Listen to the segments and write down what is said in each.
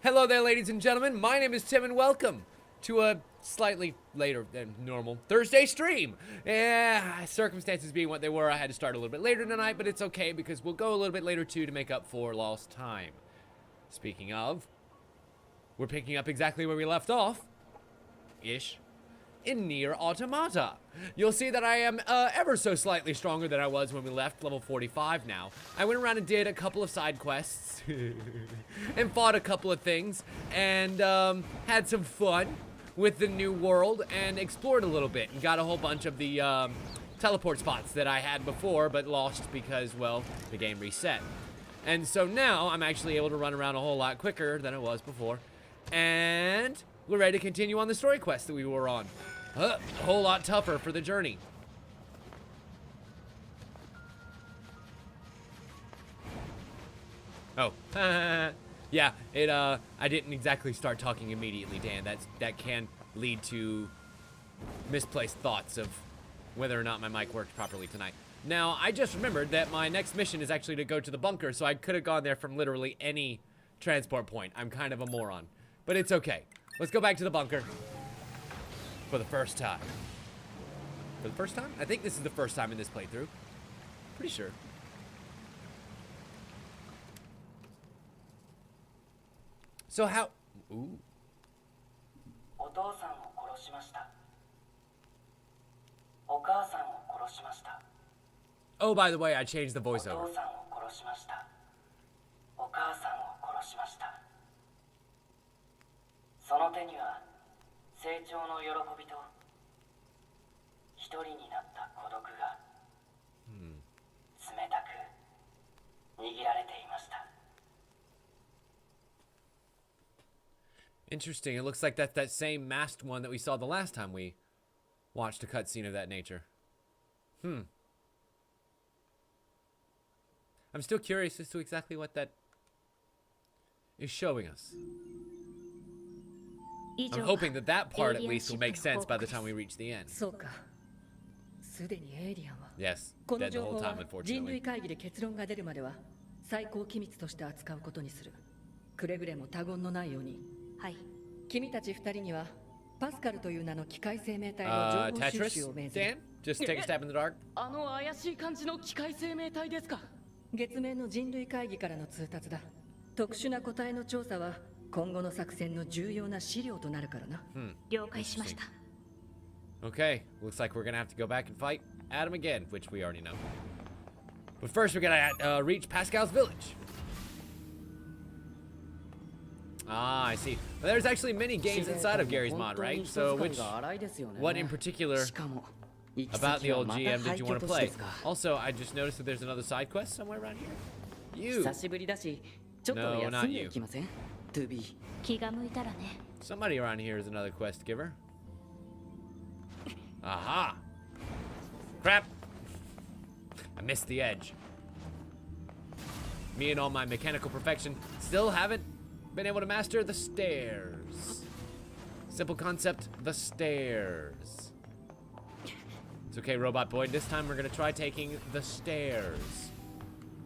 Hello there, ladies and gentlemen. My name is Tim, and welcome to a slightly later than normal Thursday stream. Circumstances being what they were, I had to start a little bit later tonight, but it's okay because we'll go a little bit later too to make up for lost time. Speaking of, we're picking up exactly where we left off, in NieR Automata. You'll see that I am ever so slightly stronger than I was when we left, level 45 now. I went around and did a couple of side quests and fought a couple of things and had some fun with the new world and explored a little bit and got a whole bunch of the teleport spots that I had before but lost because, well, the game reset. And so now I'm actually able to run around a whole lot quicker than I was before. And we're ready to continue on the story quest that we were on. A whole lot tougher for the journey. Oh, yeah, I didn't exactly start talking immediately, Dan. That can lead to misplaced thoughts of whether or not my mic worked properly tonight. Now, I just remembered that my next mission is actually to go to the bunker, so I could have gone there from literally any transport point. I'm kind of a moron, but it's okay. Let's go back to the bunker for the first time. For the first time? I think this is the first time in this playthrough. Pretty sure. So how... Ooh. Oh, by the way, I changed the voiceover. Interesting. It looks like that's that same masked one that we saw the last time we watched a cutscene of that nature. I'm still curious as to exactly what that is showing us. I'm hoping that that part at least will make sense by the time we reach the end. Yes, dead the whole time, unfortunately. Tetris? Dan? Just take a stab in the dark? 月面の人類会議からの通達だ。特殊な個体の調査は今後の作戦の重要な資料となるからな。了解しました。Okay, looks like we're gonna have to go back and fight Adam again, which we already know. But first, we're gonna reach Pascal's village. Ah, I see. Well, there's actually many games inside of Gary's mod, right? So, what in particular about the old GM did you want to play? Also, I just noticed that there's another side quest somewhere around here. You. No, not you. Somebody around here is another quest giver. Aha! Crap! I missed the edge. Me and all my mechanical perfection still haven't been able to master the stairs. Simple concept, the stairs. It's okay, Robot Boy. This time we're gonna try taking the stairs.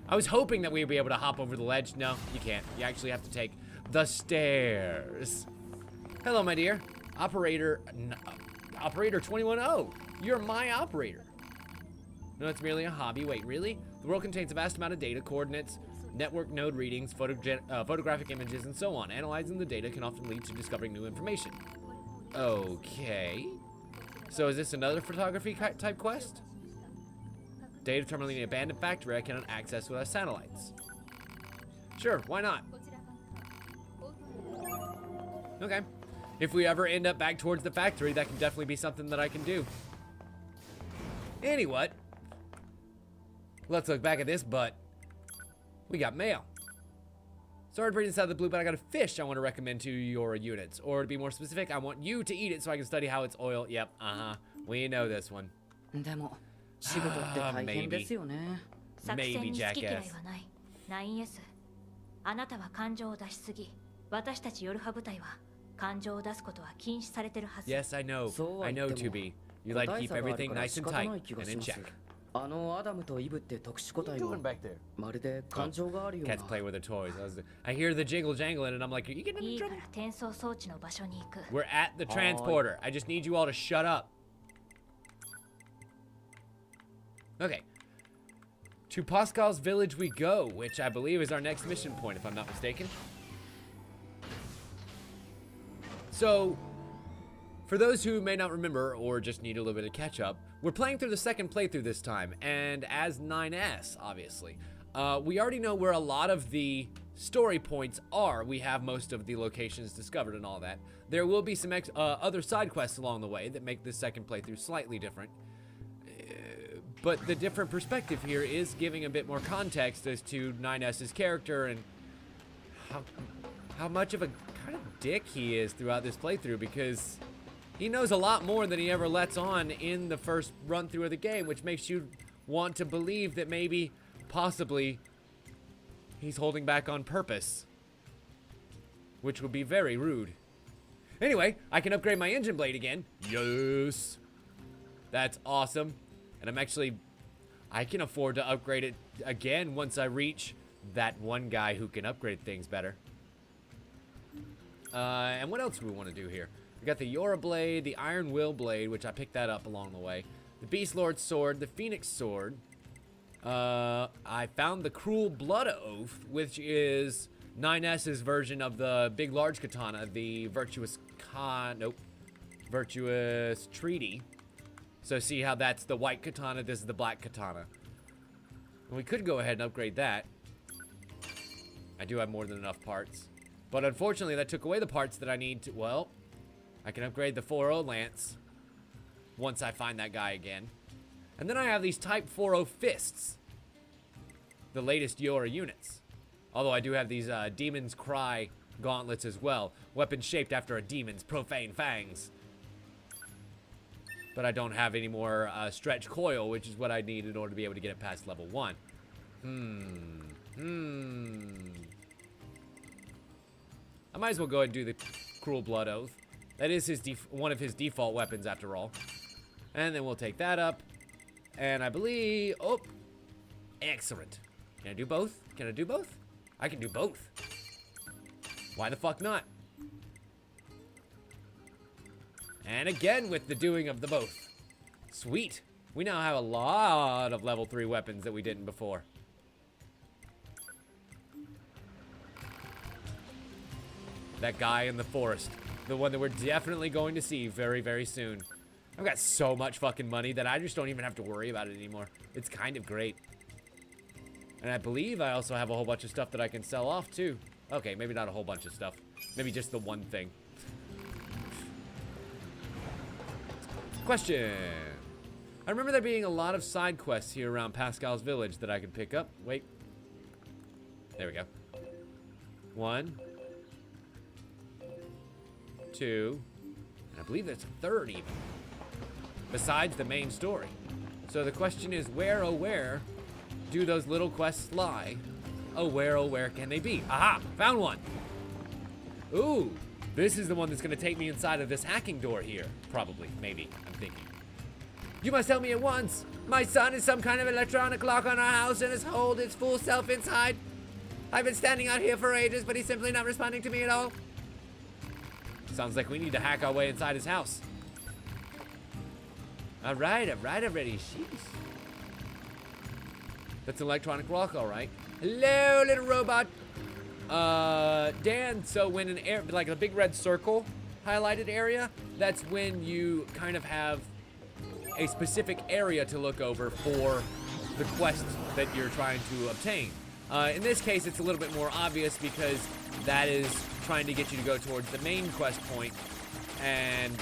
I was hoping that we'd be able to hop over the ledge. No, you can't. You actually have to take the stairs. Hello, my dear. Operator 210. You're my operator. No, it's merely a hobby. Wait, really? The world contains a vast amount of data, coordinates, network node readings, photographic images, and so on. Analyzing the data can often lead to discovering new information. Okay. So is this another photography type quest? Data terminaling an abandoned factory I cannot access without satellites. Sure, why not? Okay. If we ever end up back towards the factory, that can definitely be something that I can do. Anyway, let's look back at this butt. We got mail. Sorry to bring this out of the blue, but I got a fish I want to recommend to your units. Or to be more specific, I want you to eat it so I can study how it's oil. Yep, we know this one. Maybe. Maybe, jackass. Yes, I know. I know, 2B. You like to keep everything nice and tight and in check. あのアダムとイブって特殊個体も back there? まるで感情があるような Cats play with their toys. I hear the jingle jangling and I'm like, are you getting い in いか trouble? ら転送装置の場所に行く。 We're at the transporter. I just need you all to shut up. Okay. To Pascal's village we go, which I believe is our next mission point, if I'm not mistaken. So, for those who may not remember or just need a little bit of catch up, we're playing through the second playthrough this time, and as 9S, obviously. We already know where a lot of the story points are. We have most of the locations discovered and all that. There will be some other side quests along the way that make this second playthrough slightly different. But the different perspective here is giving a bit more context as to 9S's character and how much of a kind of dick he is throughout this playthrough, because he knows a lot more than he ever lets on in the first run through of the game, which makes you want to believe that maybe, possibly, he's holding back on purpose, which would be very rude. Anyway, I can upgrade my engine blade again. Yes. That's awesome. And I can afford to upgrade it again once I reach that one guy who can upgrade things better. And what else do we want to do here? We got the Yora blade, the Iron Will blade, which I picked that up along the way. The Beast Lord sword, the Phoenix sword. I found the Cruel Blood Oath, which is 9S's version of the big large katana, the Virtuous Treaty. So see how that's the white katana, this is the black katana. And we could go ahead and upgrade that. I do have more than enough parts. But unfortunately, that took away the parts that I need to, well, I can upgrade the 4.0 lance once I find that guy again. And then I have these Type 4.0 fists, the latest Yora units. Although I do have these Demon's Cry gauntlets as well. Weapons shaped after a demon's profane fangs. But I don't have any more stretch coil, which is what I need in order to be able to get it past level 1. I might as well go ahead and do the Cruel Blood Oath. That is one of his default weapons, after all. And then we'll take that up. And I believe... Oh! Excellent. Can I do both? Can I do both? I can do both. Why the fuck not? And again with the doing of the both. Sweet. We now have a lot of level 3 weapons that we didn't before. That guy in the forest. The one that we're definitely going to see very, very soon. I've got so much fucking money that I just don't even have to worry about it anymore. It's kind of great. And I believe I also have a whole bunch of stuff that I can sell off too. Okay, maybe not a whole bunch of stuff. Maybe just the one thing. Question. I remember there being a lot of side quests here around Pascal's village that I could pick up. Wait. There we go. 1, 2, and I believe there's a 3rd even. Besides the main story. So the question is, where, oh where, do those little quests lie? Oh where can they be? Aha! Found one! Ooh! This is the one that's gonna take me inside of this hacking door here. Probably, maybe, I'm thinking. You must help me at once! My son is some kind of electronic lock on our house and has holed its full self inside. I've been standing out here for ages, but he's simply not responding to me at all. Sounds like we need to hack our way inside his house. Alright already. Jeez. That's an electronic lock, alright. Hello, little robot. Dan, so when like a big red circle highlighted area, that's when you kind of have a specific area to look over for the quest that you're trying to obtain. In this case, it's a little bit more obvious because that is trying to get you to go towards the main quest point, and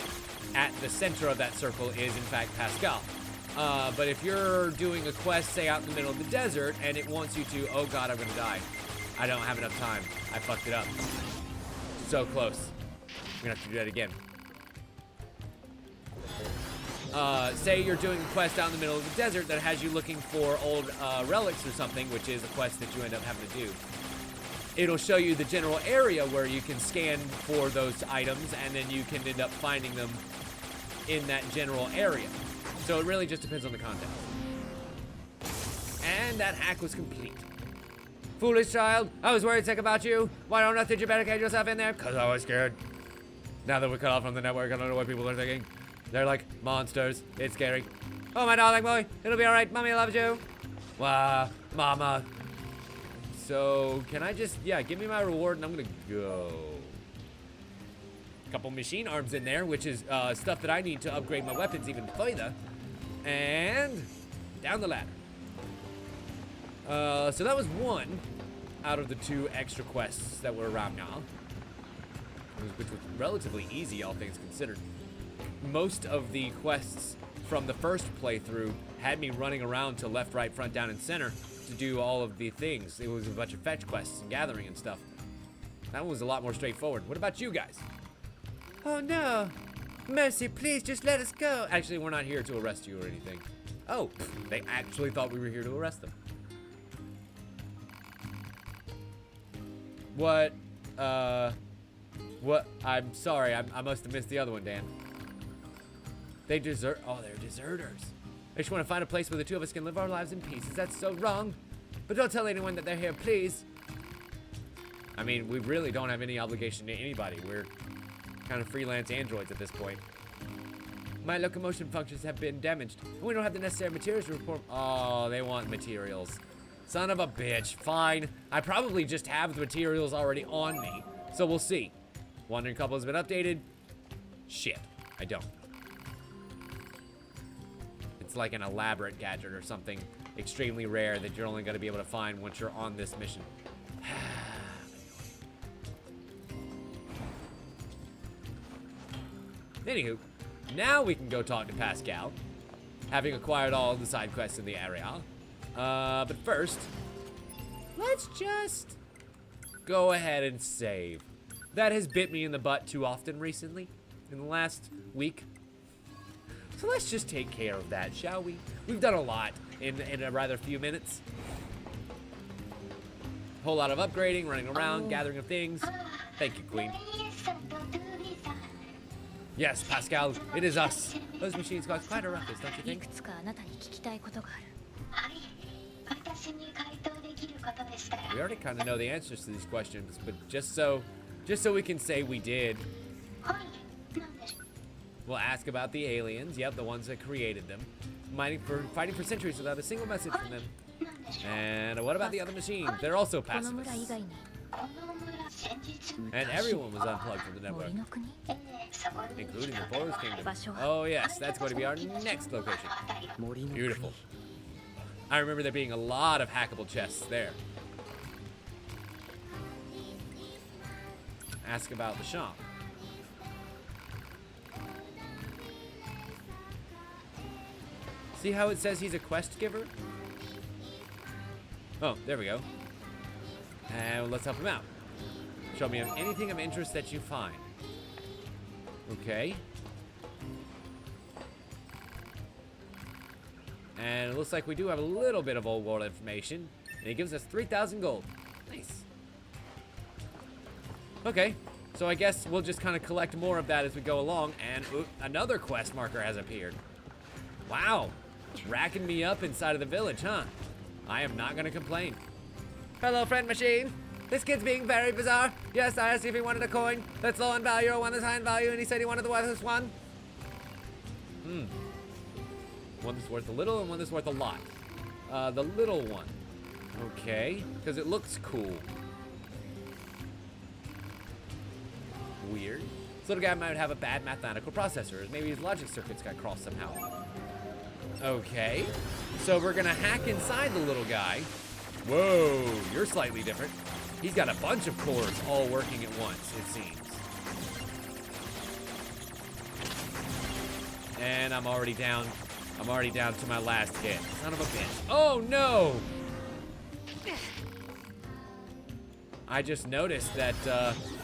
at the center of that circle is, in fact, Pascal. But if you're doing a quest, say, out in the middle of the desert, and it wants you to, oh god, I'm gonna die. I don't have enough time. I fucked it up. So close. I'm gonna have to do that again. Say you're doing a quest out in the middle of the desert that has you looking for old relics or something, which is a quest that you end up having to do. It'll show you the general area where you can scan for those items, and then you can end up finding them in that general area. So it really just depends on the context. And that hack was complete. Foolish child, I was worried sick about you. Why on earth did you barricade yourself in there? Because I was scared. Now that we're cut off from the network, I don't know what people are thinking. They're like monsters. It's scary. Oh, my darling boy, it'll be all right. Mommy loves you. Wow, mama. So, can I just, yeah, give me my reward and I'm gonna go. Couple machine arms in there, which is stuff that I need to upgrade my weapons even further. And down the ladder. So that was one out of the 2 extra quests that were around now, which was relatively easy, all things considered. Most of the quests from the first playthrough had me running around to left, right, front, down, and center to do all of the things. It was a bunch of fetch quests and gathering and stuff. That one was a lot more straightforward. What about you guys? Oh no! Mercy, please just let us go! Actually, we're not here to arrest you or anything. Oh, they actually thought we were here to arrest them. What? I'm sorry, I must have missed the other one, Dan. They desert. Oh, they're deserters. They just want to find a place where the 2 of us can live our lives in peace. Is that so wrong? But don't tell anyone that they're here, please. I mean, we really don't have any obligation to anybody. We're kind of freelance androids at this point. My locomotion functions have been damaged, and we don't have the necessary materials to report. Oh, they want materials. Son of a bitch. Fine. I probably just have the materials already on me, so we'll see. Wandering couple has been updated. Shit. I don't. It's like an elaborate gadget or something extremely rare that you're only going to be able to find once you're on this mission. Anywho, now we can go talk to Pascal, having acquired all of the side quests in the area. But first, let's just go ahead and save. That has bit me in the butt too often recently, in the last week. So let's just take care of that, shall we? We've done a lot in a rather few minutes. Whole lot of upgrading, running around, gathering of things. Thank you, Queen. Yes, Pascal, it is us. Those machines cause quite a ruckus, don't you think? We already kind of know the answers to these questions, but just so we can say we did, we'll ask about the aliens. Yep, the ones that created them, fighting for centuries without a single message from them. And what about the other machines? They're also pacifists. And everyone was unplugged from the network, including the Forest Kingdom. Oh yes, that's going to be our next location. Beautiful. I remember there being a lot of hackable chests there. Ask about the shop. See how it says he's a quest giver? Oh, there we go. And let's help him out. Show me anything of interest that you find. Okay. And it looks like we do have a little bit of old world information. And he gives us 3,000 gold. Nice. Okay. So I guess we'll just kind of collect more of that as we go along. And another quest marker has appeared. Wow. Racking me up inside of the village, huh? I am not going to complain. Hello, friend machine. This kid's being very bizarre. Yes, I asked if he wanted a coin that's low in value or one that's high in value, and he said he wanted the worthless one. One that's worth a little and one that's worth a lot. The little one. Okay, because it looks cool. Weird. This little guy might have a bad mathematical processor. Maybe his logic circuits got crossed somehow. Okay, so we're gonna hack inside the little guy. Whoa, you're slightly different. He's got a bunch of cores all working at once, it seems. And I'm already down to my last hit. Son of a bitch. Oh no! I just noticed that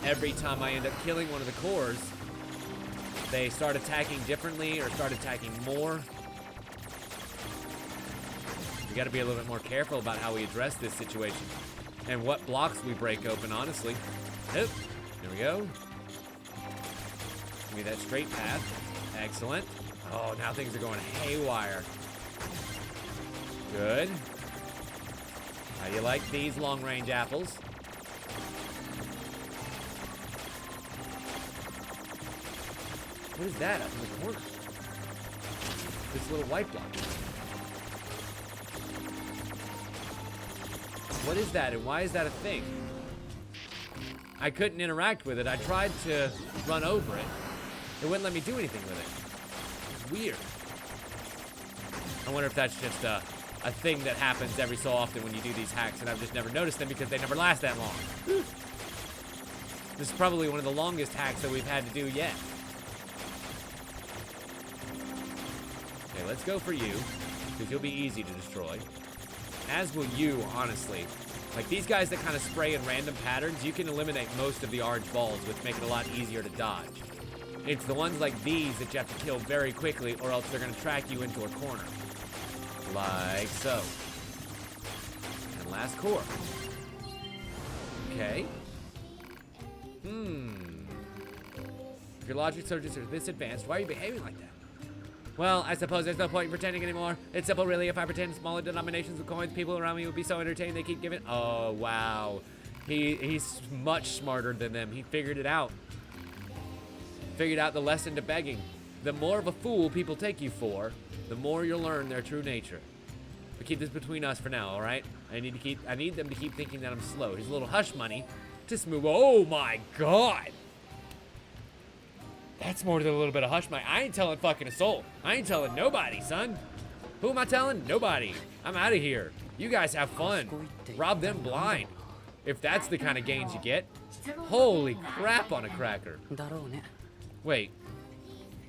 every time I end up killing one of the cores, they start attacking differently or start attacking more. We gotta be a little bit more careful about how we address this situation and what blocks we break open, honestly. Oop. There we go. Give me that straight path. Excellent. Oh, now things are going haywire. Good. How do you like these long-range apples? What is that up in the corner? This little white block. What is that, and why is that a thing? I couldn't interact with it. I tried to run over it. It wouldn't let me do anything with it. It's weird. I wonder if that's just a thing that happens every so often when you do these hacks, and I've just never noticed them because they never last that long. This is probably one of the longest hacks that we've had to do yet. Okay, let's go for you, because you'll be easy to destroy. As will you, honestly. Like, these guys that kind of spray in random patterns, you can eliminate most of the orange balls, which make it a lot easier to dodge. It's the ones like these that you have to kill very quickly, or else they're going to track you into a corner. Like so. And last core. Okay. If your logic surges are this advanced, why are you behaving like that? Well, I suppose there's no point in pretending anymore. It's simple, really. If I pretend smaller denominations of coins, people around me would be so entertained they keep giving. Oh, wow. He's much smarter than them. He figured it out. Figured out the lesson to begging. The more of a fool people take you for, the more you'll learn their true nature. But keep this between us for now, all right? I need them to keep thinking that I'm slow. Here's a little hush money to smooth. Oh my God. That's more than a little bit of hush money. I ain't telling fucking a soul. I ain't telling nobody, son. Who am I telling? Nobody. I'm out of here. You guys have fun. Rob them blind. If that's the kind of gains you get. Holy crap on a cracker. Wait.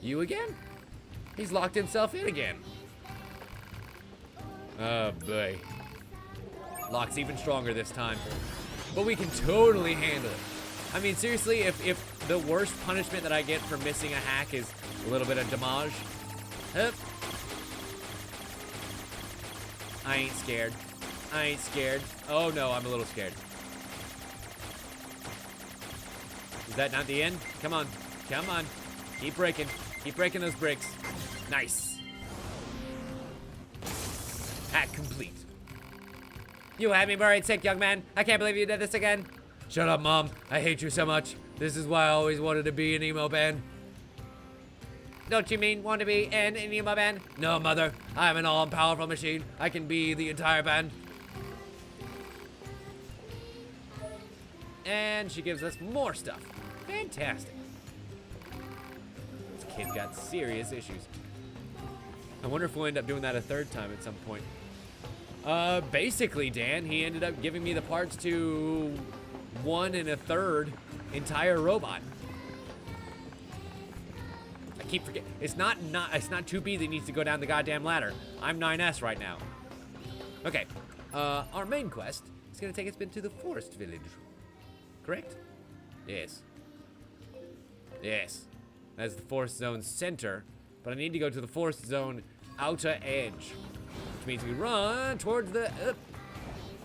You again? He's locked himself in again. Oh boy. Lock's even stronger this time. But we can totally handle it. I mean, seriously, if the worst punishment that I get for missing a hack is a little bit of damage, I ain't scared. I ain't scared. Oh no, I'm a little scared. Is that not the end? Come on. Come on. Keep breaking. Keep breaking those bricks. Nice. Hack complete. You had me worried sick, young man. I can't believe you did this again. Shut up, Mom. I hate you so much. This is why I always wanted to be an emo band. Don't you mean want to be in an emo band? No, Mother. I'm an all-powerful machine. I can be the entire band. And she gives us more stuff. Fantastic. This kid's got serious issues. I wonder if we'll end up doing that a third time at some point. Basically, Dan, he ended up giving me the parts to 1 1/3 entire robot. I keep forgetting. It's not 2B that needs to go down the goddamn ladder. I'm 9S right now. Okay. Our main quest is gonna take us to the forest village. Correct? Yes. Yes. That's the forest zone center, but I need to go to the forest zone outer edge, which means we run towards the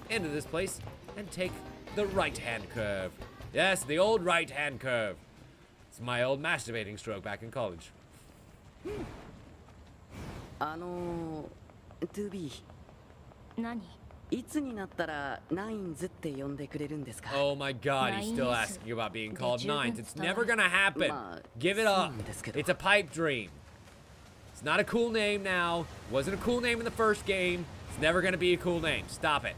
end of this place and take the right-hand curve. Yes, the old right-hand curve. It's my old masturbating stroke back in college. 2B 何いつになったらナインズって呼んでくれるんですか Oh my God, he's still asking about being called Nines. It's never gonna happen. Give it up. It's a pipe dream. It's not a cool name now. Wasn't a cool name in the first game. It's never gonna be a cool name. Stop it.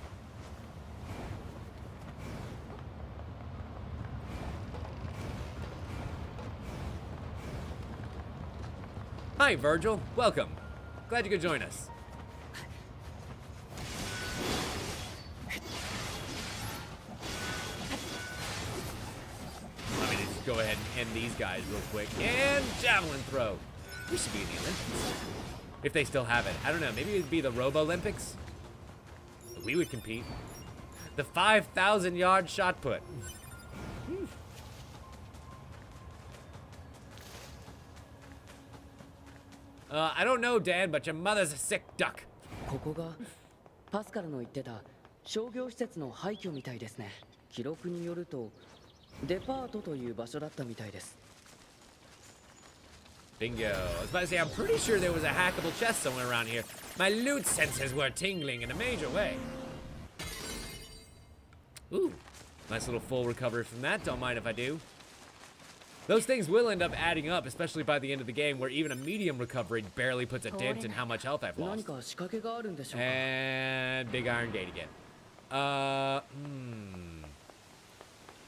Hi, Virgil. Welcome. Glad you could join us. Let me just go ahead and end these guys real quick. And javelin throw. We should be in the Olympics. If they still have it. I don't know. Maybe it'd be the Robo-Olympics. We would compete. The 5,000-yard shot put. I don't know, Dad, but your mother's a sick duck. ここがパスカルの言ってた商業施設の廃墟みたいですね。記録によるとデパートという場所だったみたいです。 Bingo. I was about to say, I'm pretty sure there was a hackable chest somewhere around here. My loot senses were tingling in a major way. Ooh, nice little full recovery from that. Don't mind if I do. Those things will end up adding up, especially by the end of the game, where even a medium recovery barely puts a dent in how much health I've lost. And big iron gate again.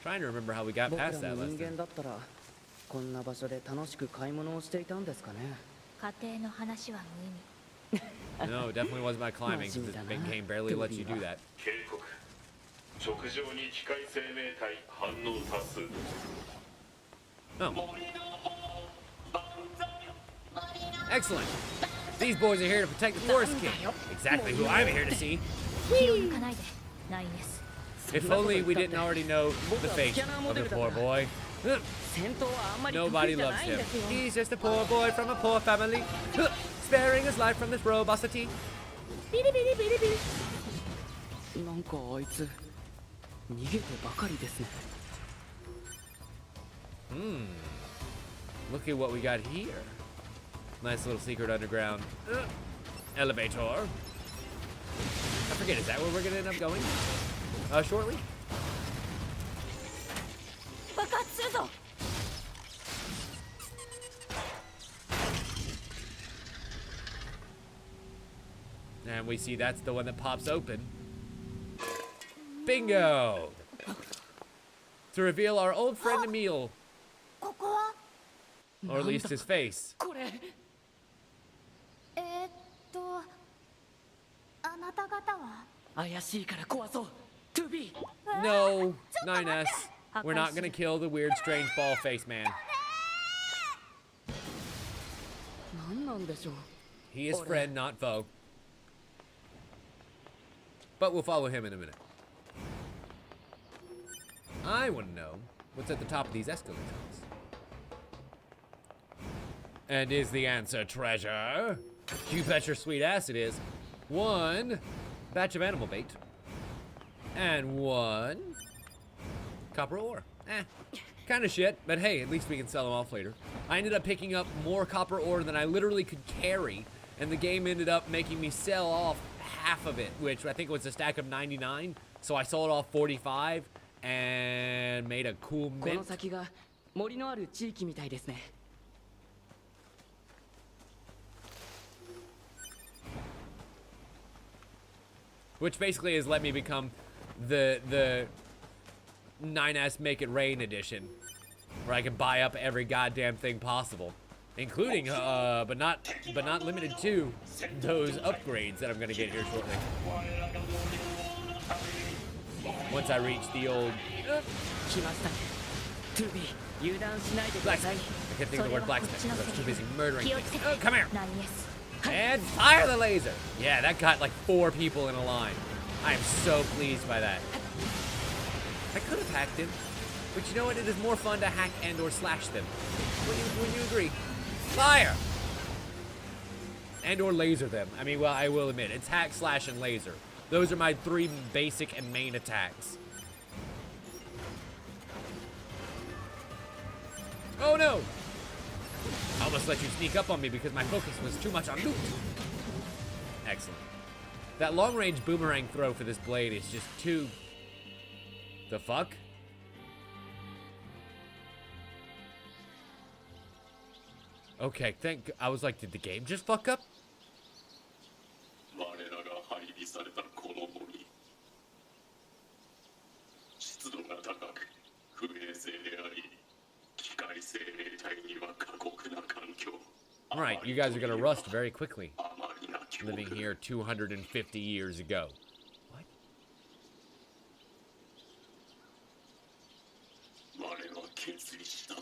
Trying to remember how we got past that last time. こんな場所で楽しく買い物をしていたんですかね。家庭の話は無意味。 No, it definitely wasn't my climbing, because this big game barely lets you do that. 警告。直上に機械生命体反応多数。 Oh. Excellent. These boys are here to protect the Forest King. Exactly who I'm here to see. 気を抜かないで、ナイネス。 If only we didn't already know the fate of the poor boy. Nobody loves him. He's just a poor boy from a poor family, sparing his life from this robustity. なんかあいつ逃げてばかりですね。 Look at what we got here. Nice little secret underground elevator. I forget, is that where we're gonna end up going? Shortly? 爆発するぞ。 And we see that's the one that pops open. Bingo! To reveal our old friend Emil. ここは Or at least his face. これ。あなた方は怪しいから壊そう。To be。 No, 9S. We're not gonna kill the weird, strange ball face man. 何なんでしょう。 He is friend, not foe. But we'll follow him in a minute. I want to know what's at the top of these escalators. And is the answer treasure? You bet your sweet ass it is. One batch of animal bait. And one copper ore. Kind of shit, but hey, at least we can sell them off later. I ended up picking up more copper ore than I literally could carry, and the game ended up making me sell off half of it, which I think was a stack of 99. So I sold off 45 and made a cool この mint. 先が森のある地域みたいですね。 Which basically has let me become the 9S Make It Rain edition, where I can buy up every goddamn thing possible, including but not limited to those upgrades that I'm gonna get here shortly. Once I reach the old 来ましたね。To be。油断しないでください。 blacksmith. I can't think of the word blacksmith because I was too busy murdering 気を things. つけて Oh, come here. ナイネス。 And fire the laser! Yeah, that got like 4 people in a line. I am so pleased by that. I could have hacked him, but you know what? It is more fun to hack and or slash them. Wouldn't you agree? Fire! And or laser them. I mean, well, I will admit, it's hack, slash, and laser. Those are my 3 basic and main attacks. Oh no! I almost let you sneak up on me because my focus was too much on loot. Excellent. That long-range boomerang throw for this blade is just too... The fuck? Okay, I was like, did the game just fuck up? 我らが配備されたこの森。湿度が高く、不衛生であり、機械生命体には過酷な環境。 Right, you guys are gonna rust very quickly. あまりな恐怖 Living here 250 years ago. What? 我は決意した。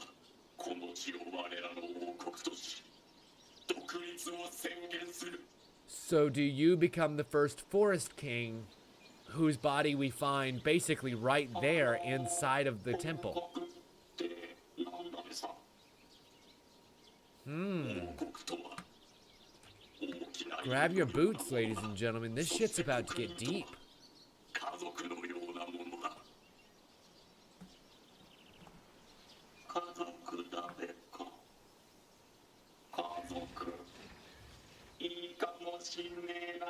この地を我らの王国とし、独立を宣言する。 So do you become the first forest king whose body we find basically right there inside of the temple? 王国って何だべさ。 Hmm. 王国とは大きな Grab your boots, ladies and gentlemen. This shit's about to get deep. 家族のようなものだ。家族だべか。家族。いいかもしんねえな。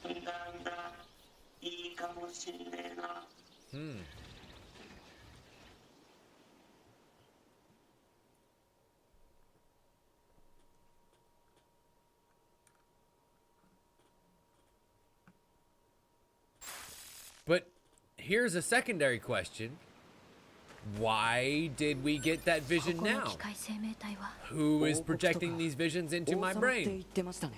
なんだ。いいかもしんねえ But here's a secondary question. Why did we get that vision ここの now? 機械生命体は Who is projecting these visions into 王 my 様って言 brain? ってましたね。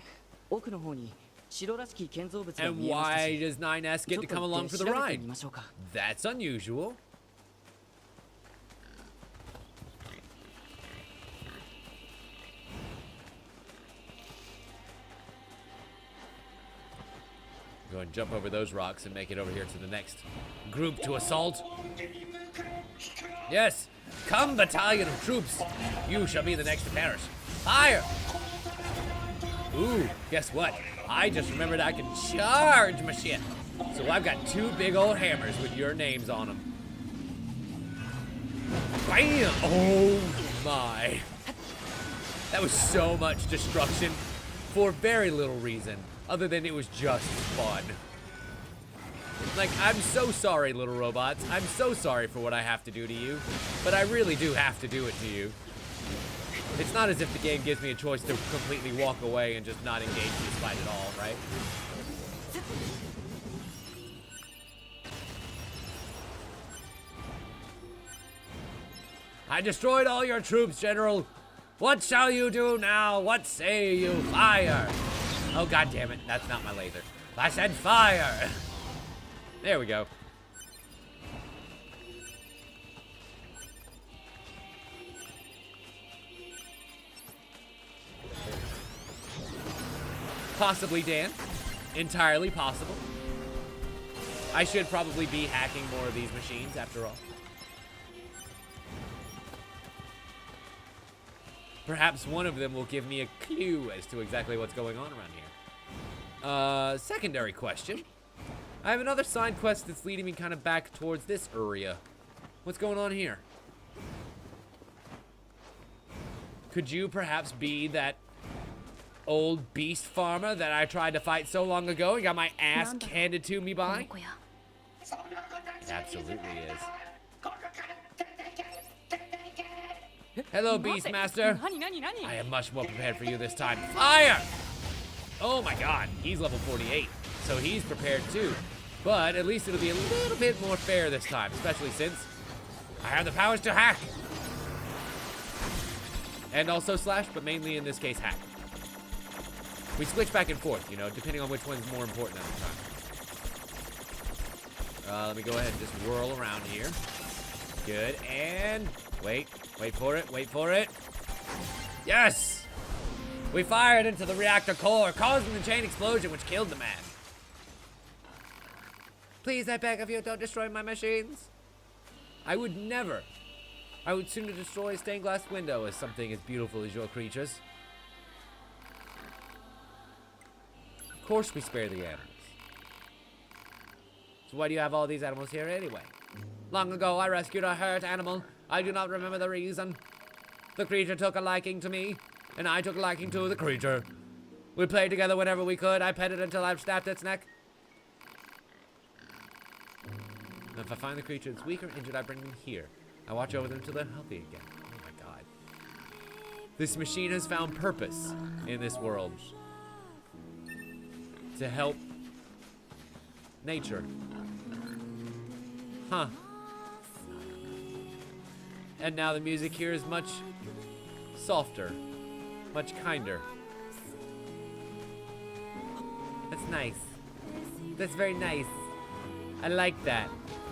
奥の方に城らしき建造物が And 見えました why し。 does 9S ちょ get っ to と come 行 along って for 調 the べて ride? みましょうか。 That's unusual. Go and jump over those rocks and make it over here to the next group to assault. Yes, come battalion of troops. You shall be the next to perish. Fire! Ooh, guess what? I just remembered I can charge my shit. So I've got 2 big old hammers with your names on them. Bam! Oh my. That was so much destruction for very little reason, other than it was just fun. Like, I'm so sorry, little robots. I'm so sorry for what I have to do to you, but I really do have to do it to you. It's not as if the game gives me a choice to completely walk away and just not engage in this fight at all, right? I destroyed all your troops, General. What shall you do now? What say you? Fire! Oh, god damn it. That's not my laser. I said fire! There we go. Possibly, Dan. Entirely possible. I should probably be hacking more of these machines, after all. Perhaps one of them will give me a clue as to exactly what's going on around here. Secondary question. I have another side quest that's leading me kind of back towards this area. What's going on here? Could you perhaps be that old beast farmer that I tried to fight so long ago and got my ass handed to me この by? 子や Absolutely is. Hello, Beastmaster. I am much more prepared for you this time. Fire! Oh my god, he's level 48, so he's prepared too. But at least it'll be a little bit more fair this time, especially since I have the powers to hack. And also slash, but mainly in this case, hack. We switch back and forth, you know, depending on which one's more important at the time. Let me go ahead and just whirl around here. Good, and wait for it, wait for it. Yes! We fired into the reactor core, causing the chain explosion which killed the man. Please, I beg of you, don't destroy my machines. I would never. I would sooner destroy a stained glass window as something as beautiful as your creatures. Of course we spare the animals. So why do you have all these animals here anyway? Long ago, I rescued a hurt animal. I do not remember the reason. The creature took a liking to me, and I took a liking to the creature. We played together whenever we could. I petted it until I've snapped its neck. And if I find the creature that's weak or injured, I bring them here. I watch over them until they're healthy again. Oh my god. This machine has found purpose in this world. To help nature. Huh. And now the music here is much softer, much kinder. That's nice. That's very nice. I like that.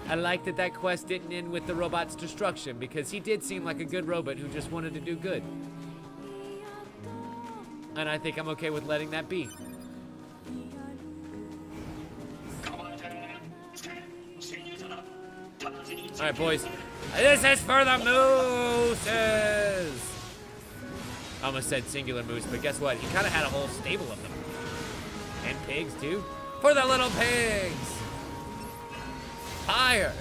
I like that that quest didn't end with the robot's destruction, because he did seem like a good robot who just wanted to do good. And I think I'm okay with letting that be. Alright, boys. This is for the mooses! I almost said singular moose, but guess what? He kind of had a whole stable of them. And pigs, too. For the little pigs! Fire!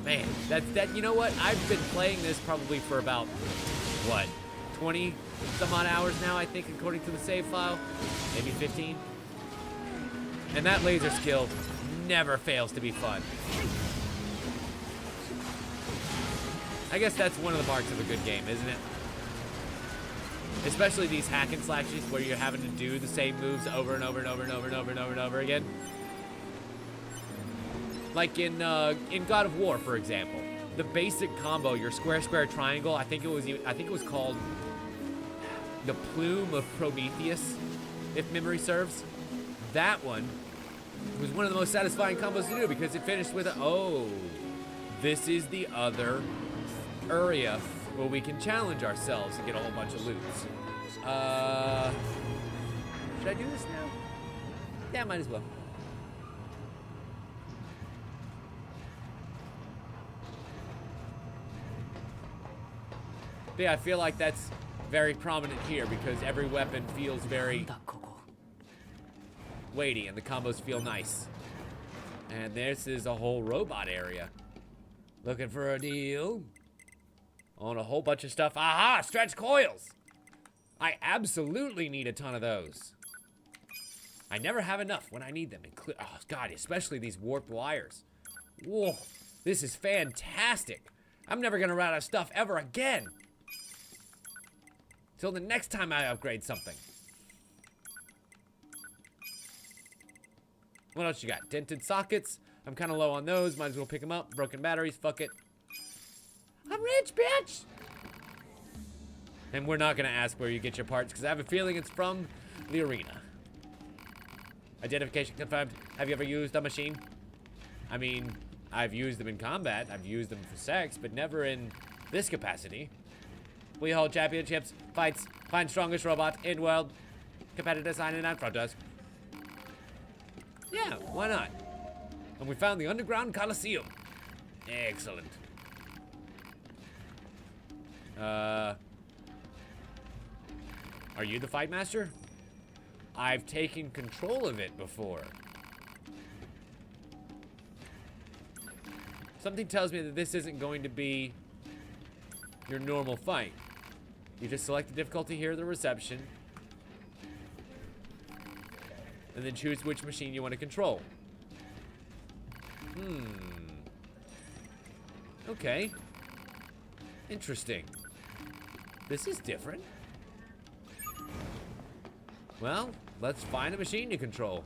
Man, that. You know what? I've been playing this probably for about, what, 20 some odd hours now, I think, according to the save file. Maybe 15. And that laser skill never fails to be fun. I guess that's one of the marks of a good game, isn't it? Especially these hack and slashes where you're having to do the same moves over and over and over and over and over and over and over again. Like in God of War, for example, the basic combo, your square square triangle. I think it was called the Plume of Prometheus, if memory serves. That one was one of the most satisfying combos to do because it finished with a, oh, this is the other area where we can challenge ourselves and get a whole bunch of loots. Should I do this now? Yeah, might as well. But yeah, I feel like that's very prominent here because every weapon feels very weighty and the combos feel nice. And this is a whole robot area. Looking for a deal on a whole bunch of stuff. Aha! Stretch coils! I absolutely need a ton of those. I never have enough when I need them. Oh, God, especially these warped wires. Whoa, this is fantastic. I'm never gonna run out of stuff ever again. Till the next time I upgrade something. What else you got? Dented sockets. I'm kind of low on those. Might as well pick them up. Broken batteries. Fuck it. I'm rich, bitch! And we're not gonna ask where you get your parts because I have a feeling it's from the arena. Identification confirmed. Have you ever used a machine? I mean, I've used them in combat. I've used them for sex, but never in this capacity. We hold championships, fights, find strongest robot in world. Competitor signing out front desk. Yeah, why not? And we found the underground Coliseum. Excellent. Are you the fight master? I've taken control of it before. Something tells me that this isn't going to be your normal fight. You just select the difficulty here, the reception, and then choose which machine you want to control. Okay. Interesting. This is different. Well, let's find a machine to control.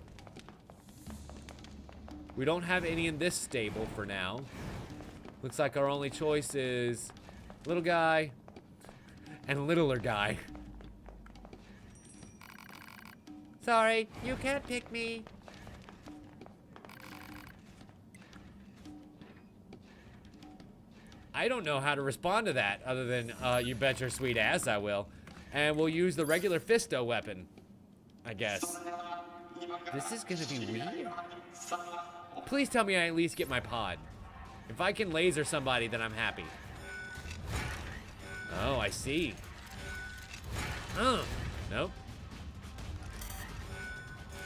We don't have any in this stable for now. Looks like our only choice is little guy and littler guy. Sorry, you can't pick me. I don't know how to respond to that other than, you bet your sweet ass I will. And we'll use the regular Fisto weapon, I guess. This is gonna be weird. Please tell me I at least get my pod. If I can laser somebody, then I'm happy. Oh, I see. Nope.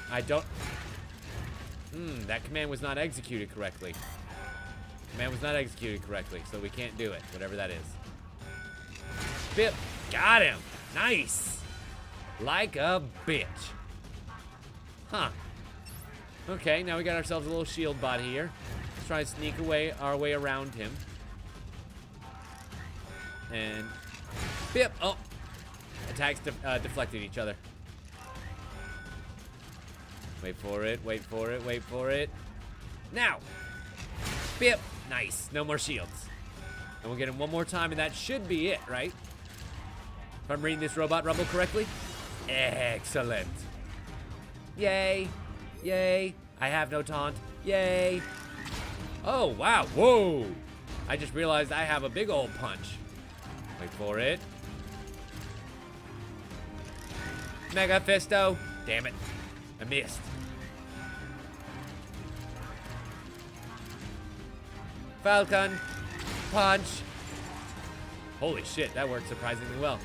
I don't... that command was not executed correctly. Command was not executed correctly, so we can't do it, whatever that is. Bip! Got him! Nice! Like a bitch. Huh. Okay, now we got ourselves a little shield bot here. Let's try and sneak our way around him. And... Bip! Oh! Attacks deflected each other. Wait for it, wait for it, wait for it. Now! Bip! Nice. No more shields. And we'll get him one more time, and that should be it, right? If I'm reading this robot rumble correctly. Excellent. Yay. Yay. I have no taunt. Yay. Oh, wow. Whoa. I just realized I have a big old punch. Wait for it. Mega Fisto. Damn it. I missed. Falcon. Punch. Holy shit, that worked surprisingly well.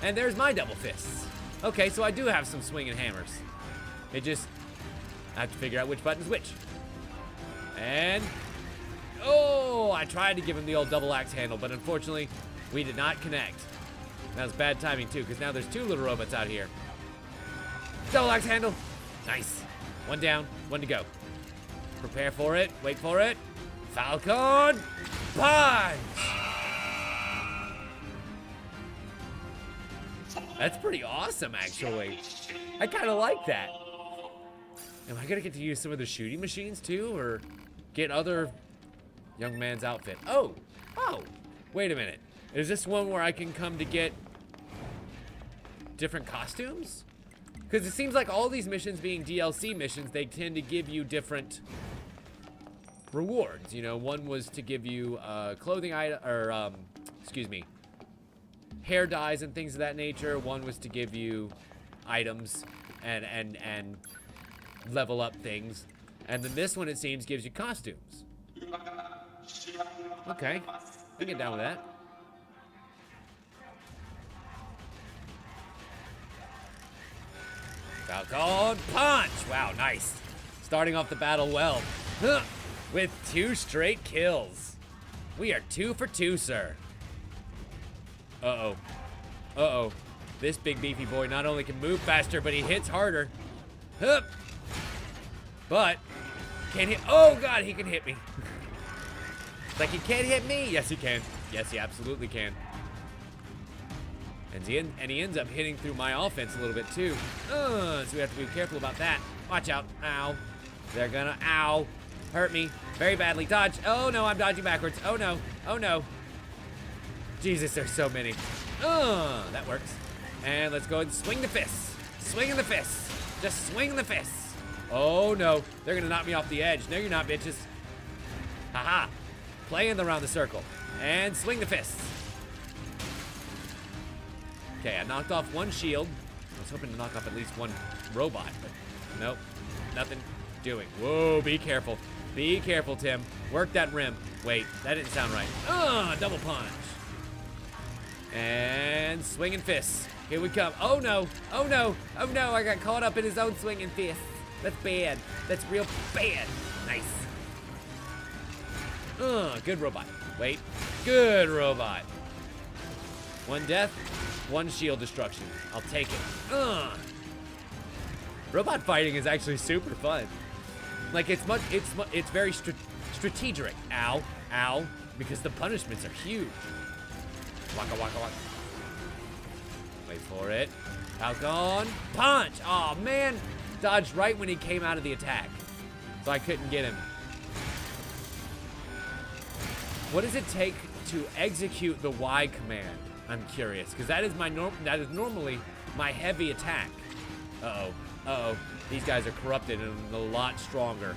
And there's my double fists. Okay, so I do have some swinging hammers. It just... I have to figure out which button's which. And... Oh, I tried to give him the old double axe handle, but unfortunately, we did not connect. That was bad timing, too, because now there's two little robots out here. Double axe handle. Nice. One down, one to go. Prepare for it. Wait for it. Falcon. Punch. That's pretty awesome, actually. I kind of like that. Am I gonna get to use some of the shooting machines too, or get other young man's outfit? Oh, wait a minute. Is this one where I can come to get different costumes? Because it seems like all these missions being DLC missions, they tend to give you different rewards. You know, one was to give you clothing item, or excuse me, hair dyes and things of that nature. One was to give you items and level up things. And then this one, it seems, gives you costumes. Okay, I can get down with that. Falcon punch! Wow, nice. Starting off the battle well. Huh. With 2 straight kills. We are 2 for 2, sir. Uh-oh. Uh-oh. This big beefy boy not only can move faster, but he hits harder. Hup. But, can't hit, oh God, he can hit me. It's like he can't hit me. Yes, he can. Yes, he absolutely can. And he ends up hitting through my offense a little bit too. So we have to be careful about that. Watch out. Ow. They're gonna, ow. Hurt me very badly. Dodge. Oh no, I'm dodging backwards. Oh no. Oh no. Jesus, there's so many. That works. And let's go ahead and swing the fists. Swinging the fists. Just swing the fists. Oh no, they're gonna knock me off the edge. No, you're not, bitches. Haha. Playing around the circle. And swing the fists. Okay, I knocked off 1 shield. I was hoping to knock off at least 1 robot, but nope. Nothing doing. Whoa, be careful. Be careful, Tim. Work that rim. Wait, that didn't sound right. Double punch. And swinging fists. Here we come. Oh no. Oh no. Oh no, I got caught up in his own swinging fists. That's bad. That's real bad. Nice. Good robot. Wait. Good robot. 1 death, 1 shield destruction. I'll take it. Robot fighting is actually super fun. Like it's very strategic. Ow, ow, because the punishments are huge. Waka waka waka. Wait for it. Falcon punch. Oh man, dodged right when he came out of the attack, so I couldn't get him. What does it take to execute the Y command? I'm curious, because that is normally my heavy attack. Uh-oh, uh-oh. These guys are corrupted and a lot stronger.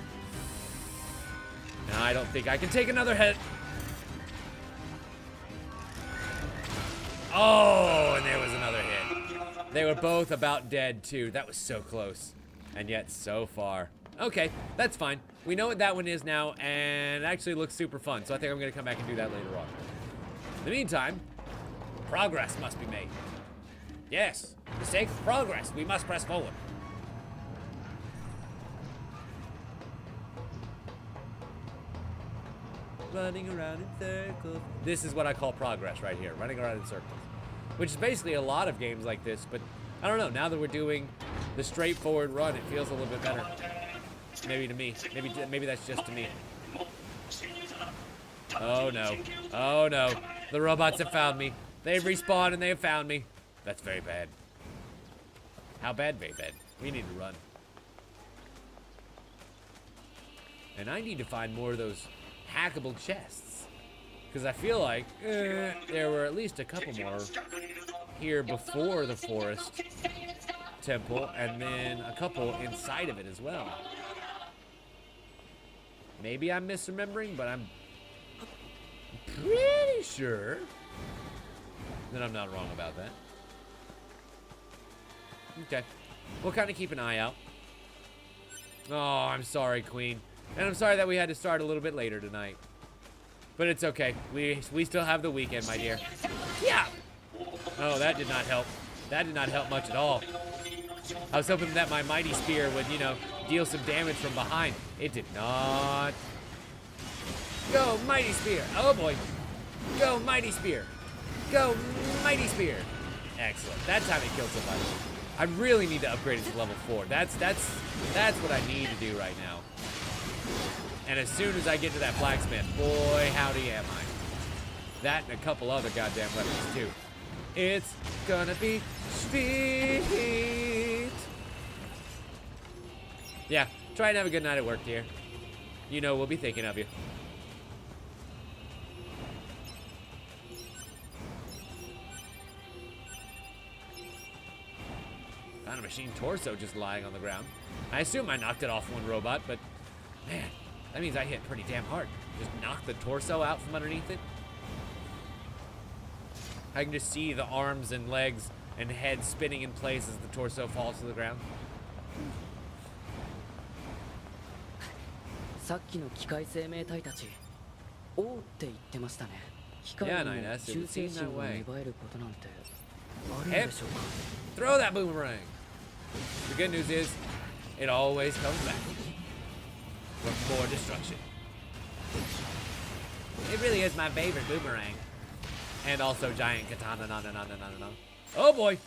And I don't think I can take another hit. Oh, and there was another hit. They were both about dead too. That was so close, and yet so far. Okay, that's fine. We know what that one is now, and it actually looks super fun, so I think I'm gonna come back and do that later on. In the meantime, progress must be made. Yes, for the sake of progress, we must press forward. Running around in circles. This is what I call progress right here, running around in circles. Which is basically a lot of games like this, but I don't know, now that we're doing the straightforward run, it feels a little bit better. Maybe to me. Maybe that's just to me. Oh no. Oh no. The robots have found me. They've respawned and they have found me. That's very bad. How bad? Very bad. We need to run. And I need to find more of those hackable chests. Because I feel like there were at least a couple more here before the forest temple, and then a couple inside of it as well. Maybe I'm misremembering, but I'm pretty sure that I'm not wrong about that. Okay. We'll kind of keep an eye out. Oh, I'm sorry, Queen. And I'm sorry that we had to start a little bit later tonight. But it's okay. We still have the weekend, my dear. Yeah! Oh, that did not help. That did not help much at all. I was hoping that my mighty spear would, you know, deal some damage from behind. It did not. Go, mighty spear. Oh, boy. Go, mighty spear. Go, mighty spear. Excellent. That time it killed somebody. I really need to upgrade it to level 4. That's what I need to do right now. And as soon as I get to that blacksmith, boy, howdy am I. That and a couple other goddamn weapons, too. It's gonna be sweet. Yeah, try and have a good night at work, dear. You know we'll be thinking of you. Found a machine torso just lying on the ground. I assume I knocked it off one robot, but man, that means I hit pretty damn hard. Just knocked the torso out from underneath it. I can just see the arms and legs and head spinning in place as the torso falls to the ground. さっきの機械生命体たち、王って言ってましたね。機械 Yeah, にも 9S, it 忠 would 誠 seem 心 that が way. 芽生えることなんてあるんでしょうか。 Throw that boomerang. The good news is, it always comes back for more destruction. It really is my favorite boomerang. And also giant katana. Oh boy!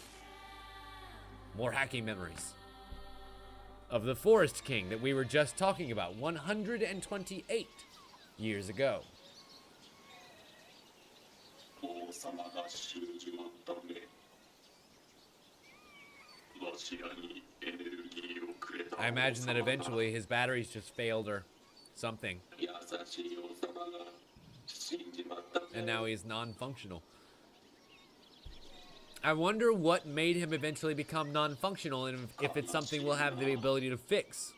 More hacking memories of the Forest King that we were just talking about 128 years ago. 王様が死んじまったね。わしらにエネルギーをくれた I imagine that eventually his batteries just failed or something, 優しい王様が死んじまったね。 and now he's non-functional. I wonder what made him eventually become non-functional and if it's something we'll have the ability to fix.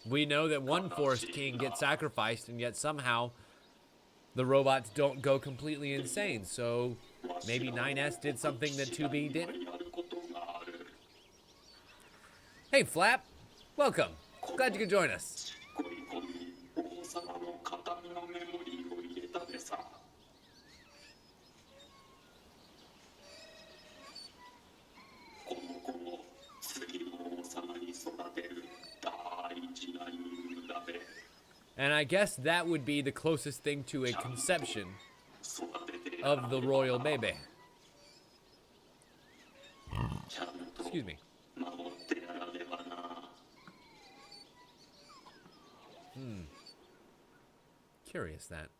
We know that one Forest King gets sacrificed, and yet somehow the robots don't go completely insane. So maybe 9S did something that 2B didn't. Hey, Flap. Welcome. Glad you could join us. ここに王様の形見のメモリーを入れたでさ。この子を次の王様に育てる大事な任務だべ。 And I guess that would be the closest thing to a conception 育てて of the royal baby. ちゃんと Excuse me. 守ってやらねばな。 Curious that.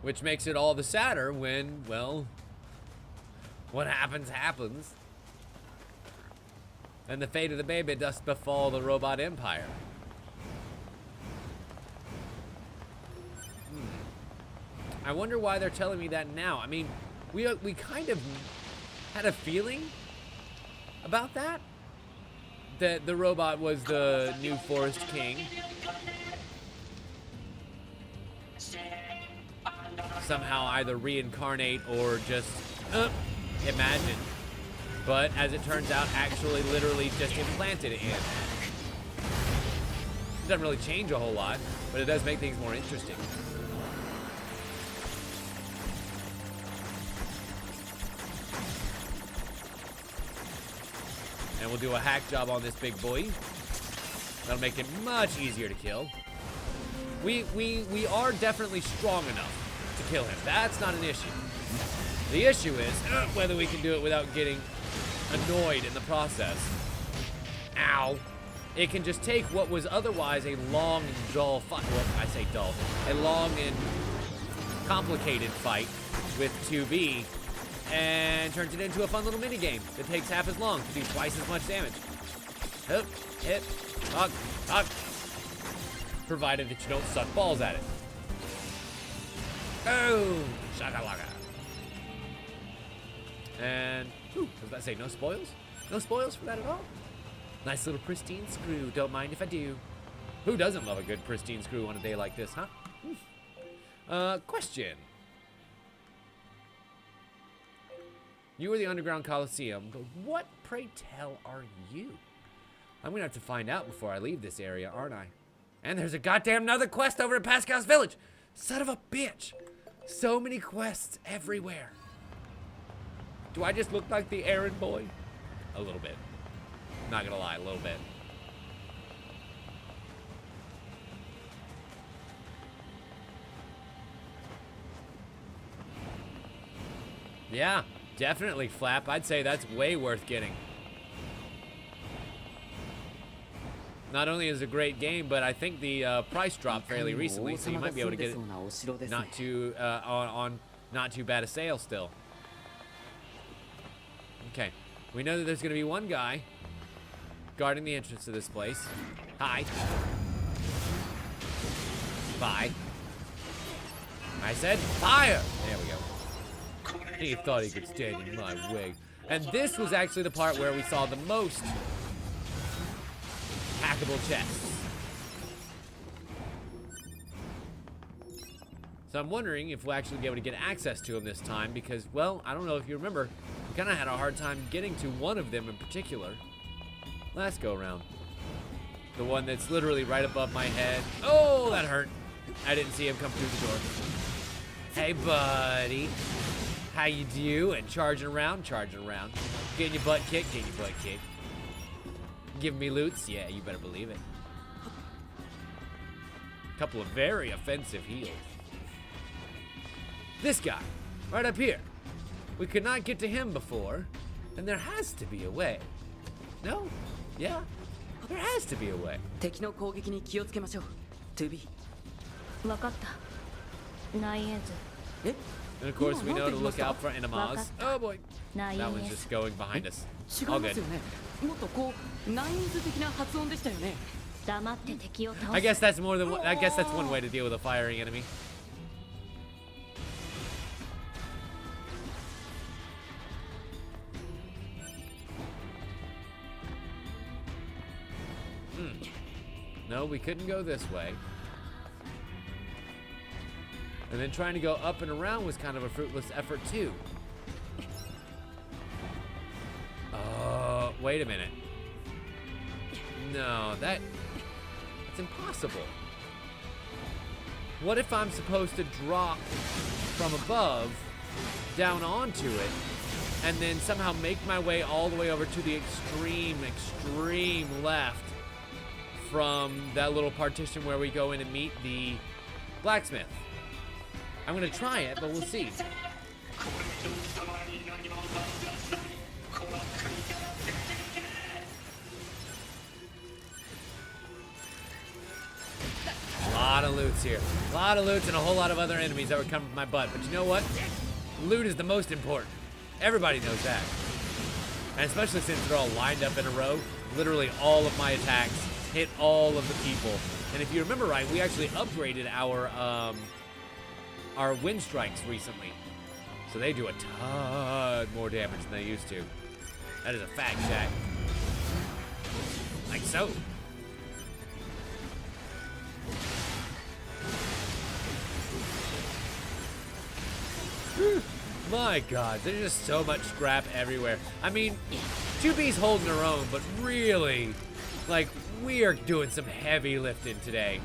Which makes it all the sadder when, well, what happens happens. And the fate of the baby does befall the robot empire. I wonder why they're telling me that now. I mean, we kind of had a feeling about that. That the robot was the new Forest King. Somehow either reincarnate or just imagine. But as it turns out, actually literally just implanted it in. It doesn't really change a whole lot, but it does make things more interesting. And we'll do a hack job on this big boy. That'll make it much easier to kill. We are definitely strong enough to kill him. That's not an issue. The issue is whether we can do it without getting annoyed in the process. Ow. It can just take what was otherwise a long and dull fight. Well, I say dull. A long and complicated fight with 2B and turns it into a fun little mini game that takes half as long to do twice as much damage. Hit, hit, hug, hug. Provided that you don't suck balls at it. Oh, shakalaka. And, ooh, I was about to say, no spoils? No spoils for that at all? Nice little pristine screw, don't mind if I do. Who doesn't love a good pristine screw on a day like this, huh? Question. You were the Underground Coliseum. What, pray tell, are you? I'm gonna have to find out before I leave this area, aren't I? And there's a goddamn another quest over at Pascal's Village. Son of a bitch. So many quests everywhere. Do I just look like the errand boy? A little bit. Not gonna lie, a little bit. Yeah, definitely, Flap. I'd say that's way worth getting. Not only is it a great game, but I think the price dropped fairly recently, so you might be able to get it not too on not too bad a sale still. Okay, we know that there's going to be one guy guarding the entrance to this place. Hi. Bye. I said fire. There we go. He thought he could stand in my way. And this was actually the part where we saw the most hackable chests. So I'm wondering if we'll actually be able to get access to them this time because, well, I don't know if you remember, we kind of had a hard time getting to one of them in particular last go around. The one that's literally right above my head. Oh, that hurt. I didn't see him come through the door. Hey, buddy. How you doing? Charging around, charging around. Getting your butt kicked, getting your butt kicked. Giving me loots? Yeah, you better believe it. Couple of very offensive heals. This guy, right up here. We could not get to him before, and there has to be a way. No? Yeah? There has to be a way. 敵の攻撃に気をつけましょう。2B。分かった。ナイエーズ。え？ And of course, we know to look out for enemas. Oh boy. Nine That one's yes. just going behind us. 違い All ま good. すよね。もっとこうナインズ的な発音でしたよね。黙って敵を倒す。 I guess that's more than one, I guess that's one way to deal with a firing enemy. No, we couldn't go this way. And then trying to go up and around was kind of a fruitless effort too. Wait a minute. No, that's impossible. What if I'm supposed to drop from above down onto it and then somehow make my way all the way over to the extreme left from that little partition where we go in and meet the blacksmith? I'm gonna try it, but we'll see. A lot of loots here. A lot of loots and a whole lot of other enemies that were coming from my butt. But you know what? Loot is the most important. Everybody knows that. And especially since they're all lined up in a row, literally all of my attacks hit all of the people. And if you remember right, we actually upgraded our wind strikes recently. So they do a ton more damage than they used to. That is a fact, Jack. Like so. My God, there's just so much scrap everywhere. I mean, 2B's holding her own, but really, like, we are doing some heavy lifting today.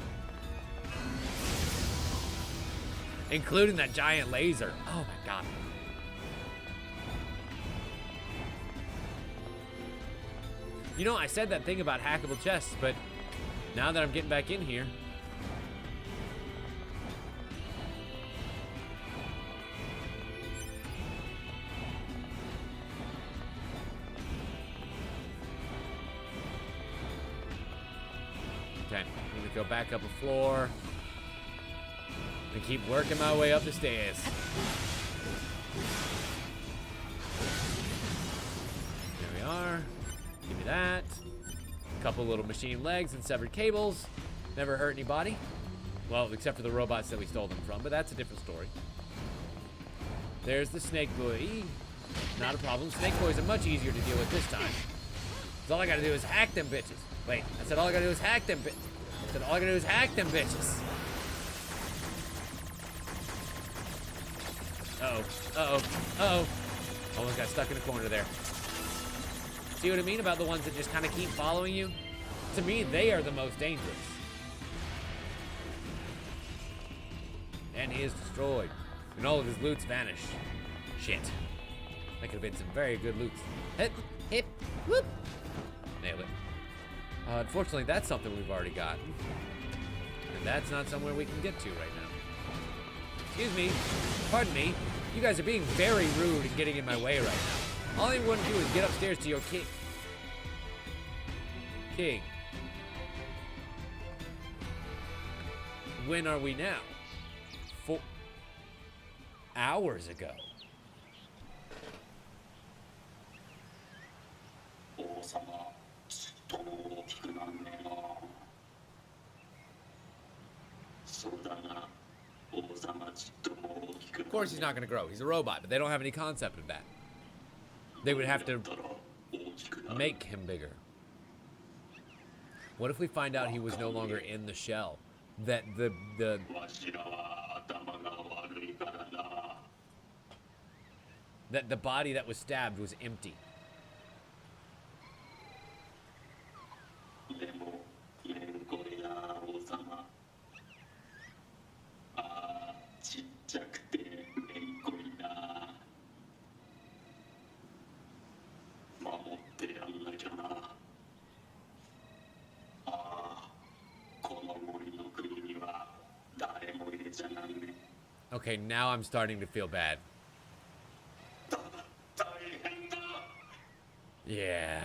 Including that giant laser. Oh my God. You know, I said that thing about hackable chests, but now that I'm getting back in here, okay, I'm gonna go back up a floor and keep working my way up the stairs. There we are. Give me that. Couple little machine legs and severed cables. Never hurt anybody. Well, except for the robots that we stole them from, but that's a different story. There's the snake boy. Not a problem. Snake boys are much easier to deal with this time. 'Cause all I gotta do is hack them bitches. Wait, I said all I gotta do is hack them bitches. I said all I gotta do is hack them bitches. Uh-oh, uh-oh, uh-oh. Almost got stuck in a corner there. See what I mean about the ones that just kind of keep following you? To me, they are the most dangerous. And he is destroyed. And all of his loots vanish. Shit. That could have been some very good loots. Hip, hip, whoop. Nailed it. Unfortunately, that's something we've already got. And that's not somewhere we can get to right now. Excuse me. Pardon me. You guys are being very rude and getting in my way right now. All you want to do is get upstairs to your king. when are we now? 4 hours ago. 王様ちっとも大きくなんねえな。そうだな。王様ちっとも大きくなんねえ。 Of course he's not going to grow. He's a robot, but they don't have any concept of that. They would have to make him bigger. What if we find out he was no longer in the shell? That the わしらは頭が悪いからな。 that the body that was stabbed was empty. でもめんこいな王様。ああちっちゃくてめんこいな。守ってやんなきゃな。ああこの森の国には誰も入れちゃなんね。 Okay, now I'm starting to feel bad. 大変だ。 Yeah.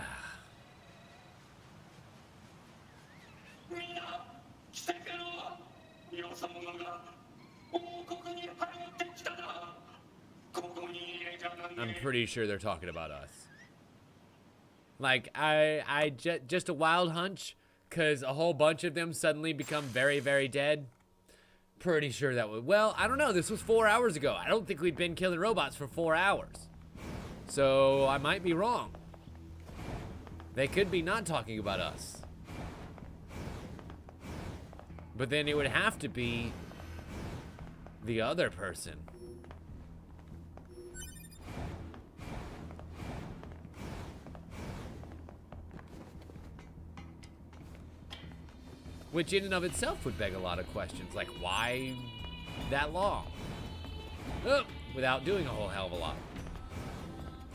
みんな来てけろ。よそ者が王国に入ってきたな。ここに入れちゃなんね。 I'm pretty sure they're talking about us. Like, just a wild hunch, because a whole bunch of them suddenly become very, very dead. Pretty sure that would, well, I don't know, this was 4 hours ago. I don't think we've been killing robots for 4 hours. So, I might be wrong. They could be not talking about us. But then it would have to be the other person. Which in and of itself would beg a lot of questions, like why that long? Oh, without doing a whole hell of a lot.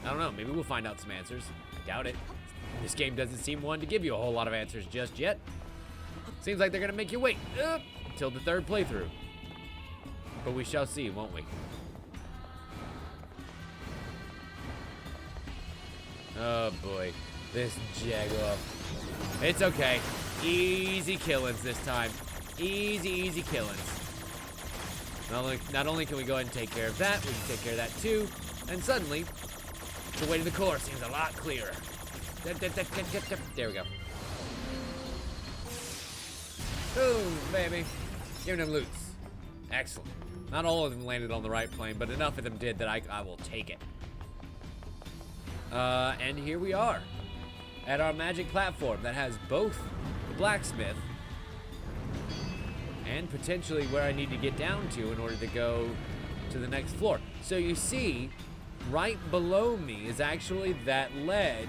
I don't know, maybe we'll find out some answers. I doubt it. This game doesn't seem one to give you a whole lot of answers just yet. Seems like they're gonna make you wait until the 3rd playthrough. But we shall see, won't we? Oh boy, this Jaguar. It's okay. Easy killings this time. Easy killings. Not only can we go ahead and take care of that, we can take care of that too. And suddenly, the way to the core seems a lot clearer. There we go. Boom, baby. Giving them loots. Excellent. Not all of them landed on the right plane, but enough of them did that I will take it. And here we are. At our magic platform that has both the blacksmith and potentially where I need to get down to in order to go to the next floor. So you see, right below me is actually that ledge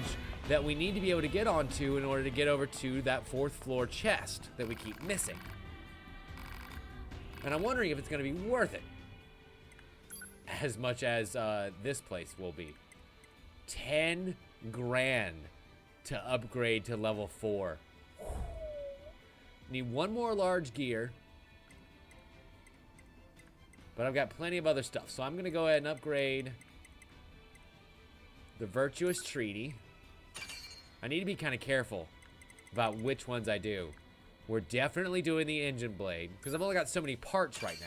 that we need to be able to get onto in order to get over to that 4th floor chest that we keep missing. And I'm wondering if it's going to be worth it as much as this place will be. 10 grand to upgrade to level 4. Need one more large gear. But I've got plenty of other stuff. So I'm going to go ahead and upgrade the Virtuous Treaty. I need to be kind of careful about which ones I do. We're definitely doing the Engine Blade, because I've only got so many parts right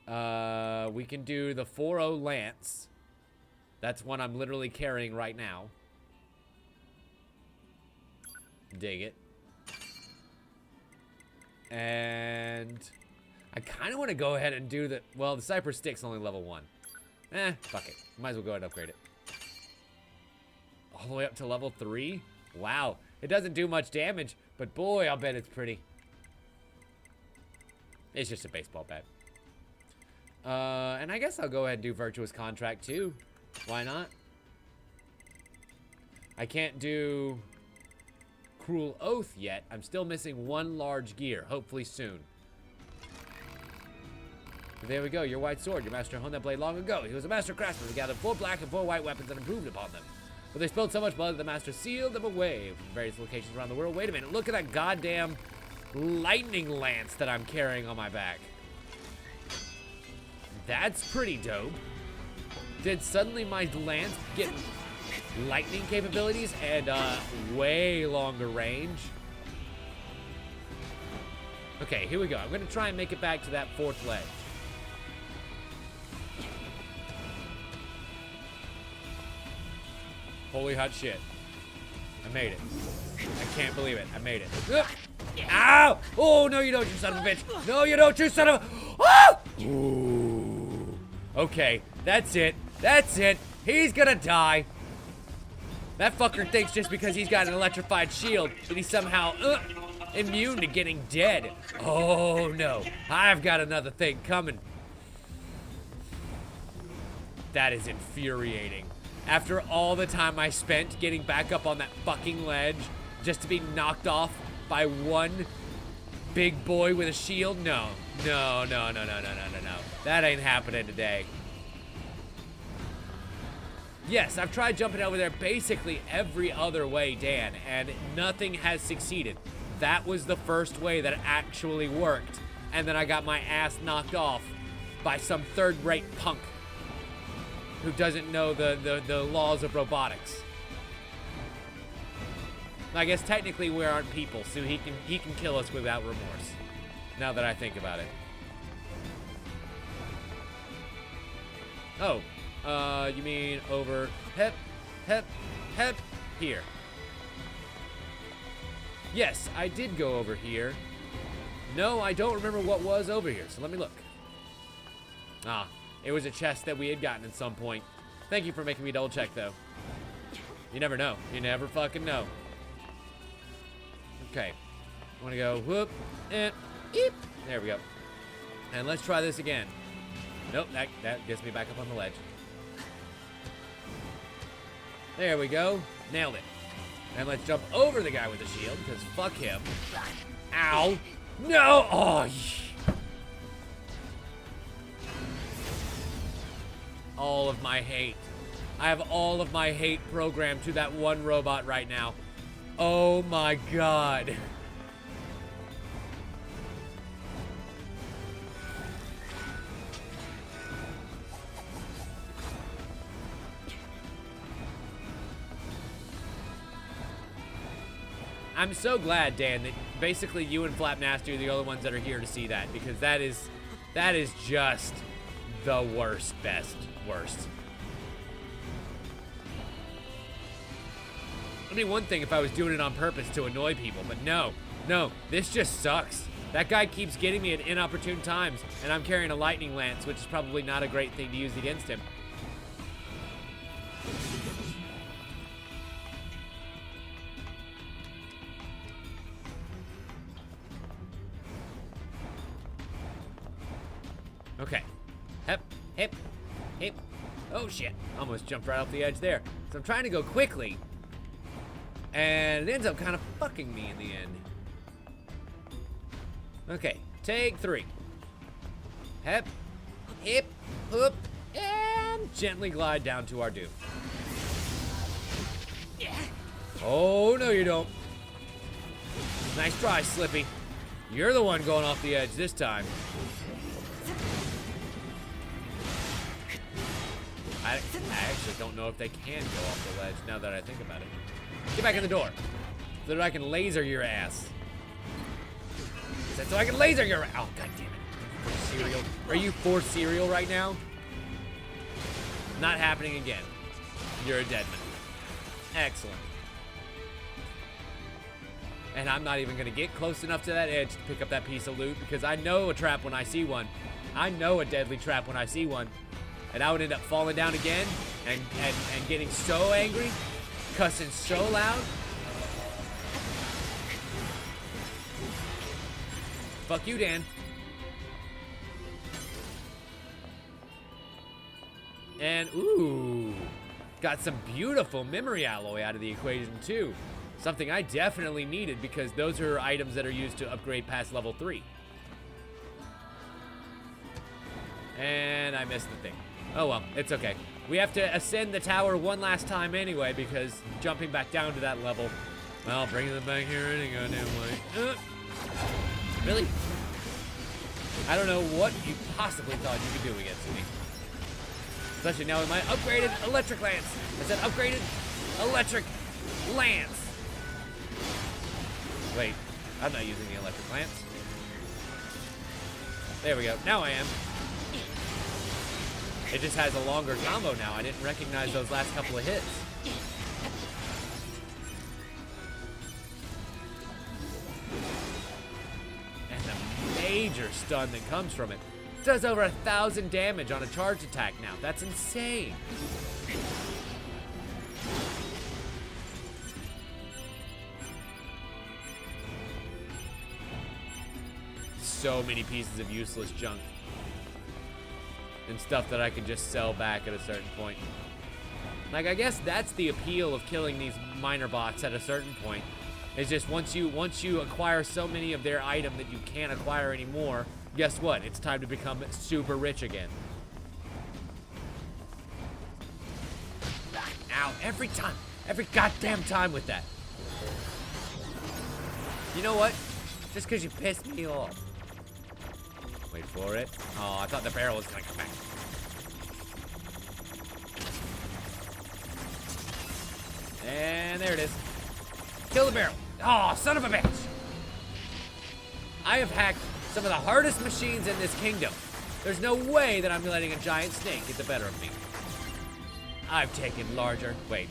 now. We can do the 4.0 Lance. That's one I'm literally carrying right now. Dig it. And I kind of want to go ahead and do the, well, the Cypress Stick's only level 1. Fuck it. Might as well go ahead and upgrade it. All the way up to level 3? Wow. It doesn't do much damage, but boy, I'll bet it's pretty. It's just a baseball bat. And I guess I'll go ahead and do Virtuous Contract too. Why not? I can't do Cruel Oath yet. I'm still missing one large gear. Hopefully soon. There we go. Your white sword. Your master honed that blade long ago. He was a master craftsman who gathered 4 black and 4 white weapons and improved upon them. But they spilled so much blood that the master sealed them away from various locations around the world. Wait a minute. Look at that goddamn lightning lance that I'm carrying on my back. That's pretty dope. Did suddenly my lance get lightning capabilities and way longer range? Okay, here we go. I'm gonna try and make it back to that 4th ledge. Holy hot shit. I made it. I can't believe it. I made it. Ugh. Ow! Oh, no you don't, you son of a bitch. No you don't, you son of a... Ah! Ooh. Okay, that's it. That's it. He's gonna die. That fucker thinks just because he's got an electrified shield that he's somehow immune to getting dead. Oh no, I've got another thing coming. That is infuriating. After all the time I spent getting back up on that fucking ledge just to be knocked off by one big boy with a shield? No. No. That ain't happening today. Yes, I've tried jumping over there basically every other way, Dan, and nothing has succeeded. That was the first way that actually worked, and then I got my ass knocked off by some third-rate punk who doesn't know the laws of robotics. I guess technically we aren't people, so he can kill us without remorse. Now that I think about it. Oh, you mean over hep here. Yes, I did go over here. No, I don't remember what was over here, so let me look. Ah, it was a chest that we had gotten at some point. Thank you for making me double check, though. You never know. You never fucking know. Okay. I want to go whoop and eep. There we go. And let's try this again. Nope, that gets me back up on the ledge. There we go. Nailed it. And let's jump over the guy with the shield, because fuck him. Ow. No! Oh, all of my hate. I have all of my hate programmed to that one robot right now. Oh my god. I'm so glad, Dan, that basically you and Flap Nasty are the only ones that are here to see that, because that is just the worst. It'd be one thing if I was doing it on purpose to annoy people, but no, this just sucks. That guy keeps getting me at inopportune times, and I'm carrying a lightning lance, which is probably not a great thing to use against him. Okay. Hip. Oh shit. Almost jumped right off the edge there. So I'm trying to go quickly. And it ends up kind of fucking me in the end. Okay. Take 3. Hip, hoop, and gently glide down to our doom. Oh, no you don't. Nice try, Slippy. You're the one going off the edge this time. I actually don't know if they can go off the ledge now that I think about it. Get back in the door so that I can laser your ass. Is that so I can laser your ass? Oh, god damn it. Cereal. Are you for cereal right now? Not happening again. You're a dead man. Excellent. And I'm not even going to get close enough to that edge to pick up that piece of loot because I know a trap when I see one. I know a deadly trap when I see one. And I would end up falling down again and getting so angry, cussing so loud. Fuck you, Dan. And, ooh, got some beautiful memory alloy out of the equation, too. Something I definitely needed because those are items that are used to upgrade past level 3. And I missed the thing. Oh well, it's okay. We have to ascend the tower one last time anyway because jumping back down to that level, well, bringing them back here any goddamn way. Really? I don't know what you possibly thought you could do against me. Especially now with my upgraded electric lance. I said upgraded electric lance. Wait, I'm not using the electric lance. There we go. Now I am. It just has a longer combo now. I didn't recognize those last couple of hits. And the major stun that comes from it. Does over 1,000 damage on a charge attack now. That's insane. So many pieces of useless junk. And stuff that I can just sell back at a certain point. Like, I guess that's the appeal of killing these minor bots at a certain point. It's just once you acquire so many of their item that you can't acquire anymore, guess what? It's time to become super rich again. Ow, every time. Every goddamn time with that. You know what? Just because you pissed me off. Wait for it. Oh, I thought the barrel was gonna come back. And there it is. Kill the barrel. Oh, son of a bitch. I have hacked some of the hardest machines in this kingdom. There's no way that I'm letting a giant snake get the better of me. I've taken larger. Wait.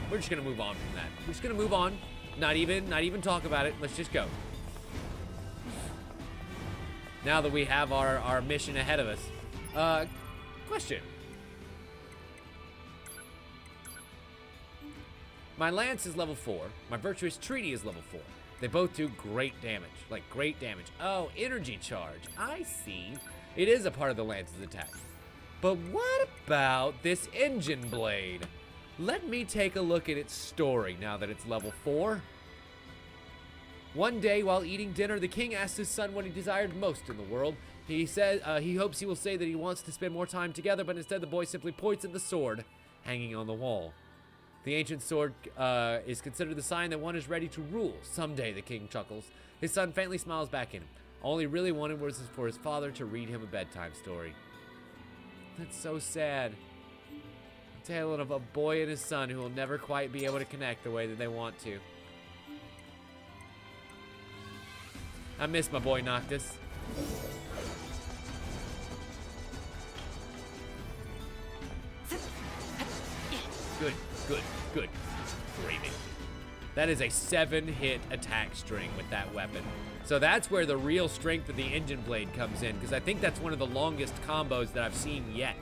We're just gonna move on from that. We're just gonna move on. Not even talk about it. Let's just go. Now that we have our mission ahead of us. Question. My lance is level 4. My virtuous treaty is level 4. They both do great damage. Like, great damage. Oh, energy charge. I see. It is a part of the lance's attack. But what about this engine blade? Let me take a look at its story now that it's level 4. One day, while eating dinner, the king asked his son what he desired most in the world. He said he hopes he will say that he wants to spend more time together, but instead the boy simply points at the sword hanging on the wall. The ancient sword is considered the sign that one is ready to rule. Someday, the king chuckles. His son faintly smiles back at him. All he really wanted was for his father to read him a bedtime story. That's so sad. A tale of a boy and his son who will never quite be able to connect the way that they want to. I miss my boy Noctis. Good, good, good. Gravy. That is a 7-hit attack string with that weapon. So that's where the real strength of the engine blade comes in, because I think that's one of the longest combos that I've seen yet.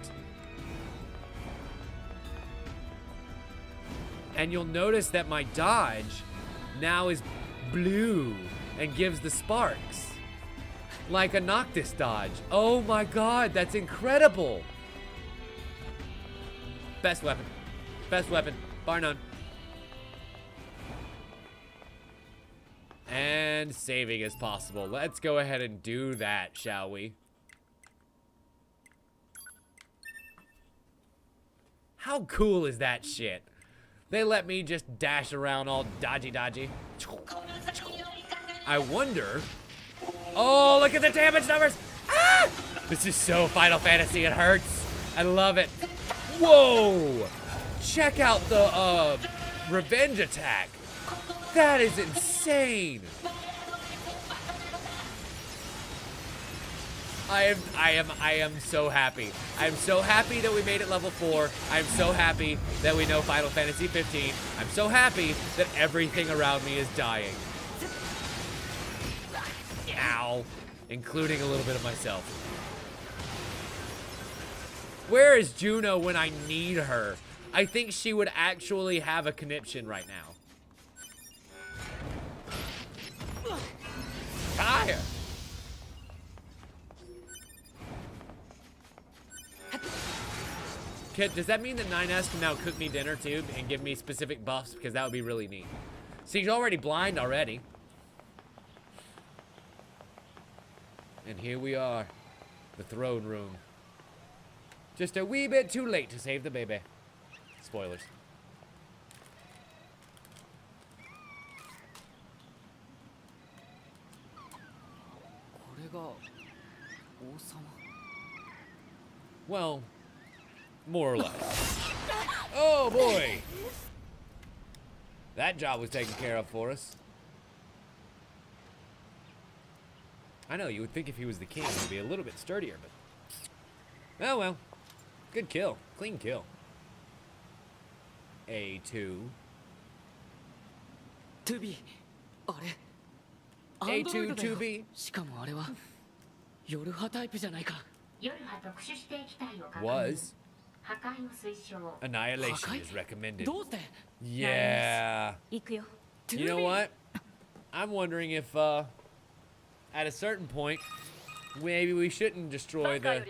And you'll notice that my dodge now is blue and gives the sparks. Like a Noctis dodge. Oh my god, that's incredible. Best weapon. Best weapon, bar none. And saving as possible. Let's go ahead and do that, shall we? How cool is that shit? They let me just dash around all dodgy. I wonder... Oh, look at the damage numbers! Ah! This is so Final Fantasy, it hurts. I love it. Whoa! Check out the, revenge attack. That is insane. I am so happy. I am so happy that we made it level 4. I am so happy that we know Final Fantasy 15. I'm so happy that everything around me is dying. Ow. Including a little bit of myself. Where is Juno when I need her? I think she would actually have a conniption right now. Fire! Kid, does that mean that 9S can now cook me dinner too and give me specific buffs? Because that would be really neat. See, he's already blind already. And here we are. The throne room. Just a wee bit too late to save the baby. Spoilers. Well, more or less. Oh boy! That job was taken care of for us. I know, you would think if he was the king, he'd be a little bit sturdier, but... Oh well. Good kill. Clean kill. A2. トゥビー、あれアンドロイドだよ。 A2-2B しかもあれはヨルハタイプじゃないか。夜派特殊指定機体を確認。 was 破壊を推奨。 annihilation is recommended. どうして？ Yeah. 行くよ。 You know what? I'm wondering if at a certain point maybe we shouldn't destroy the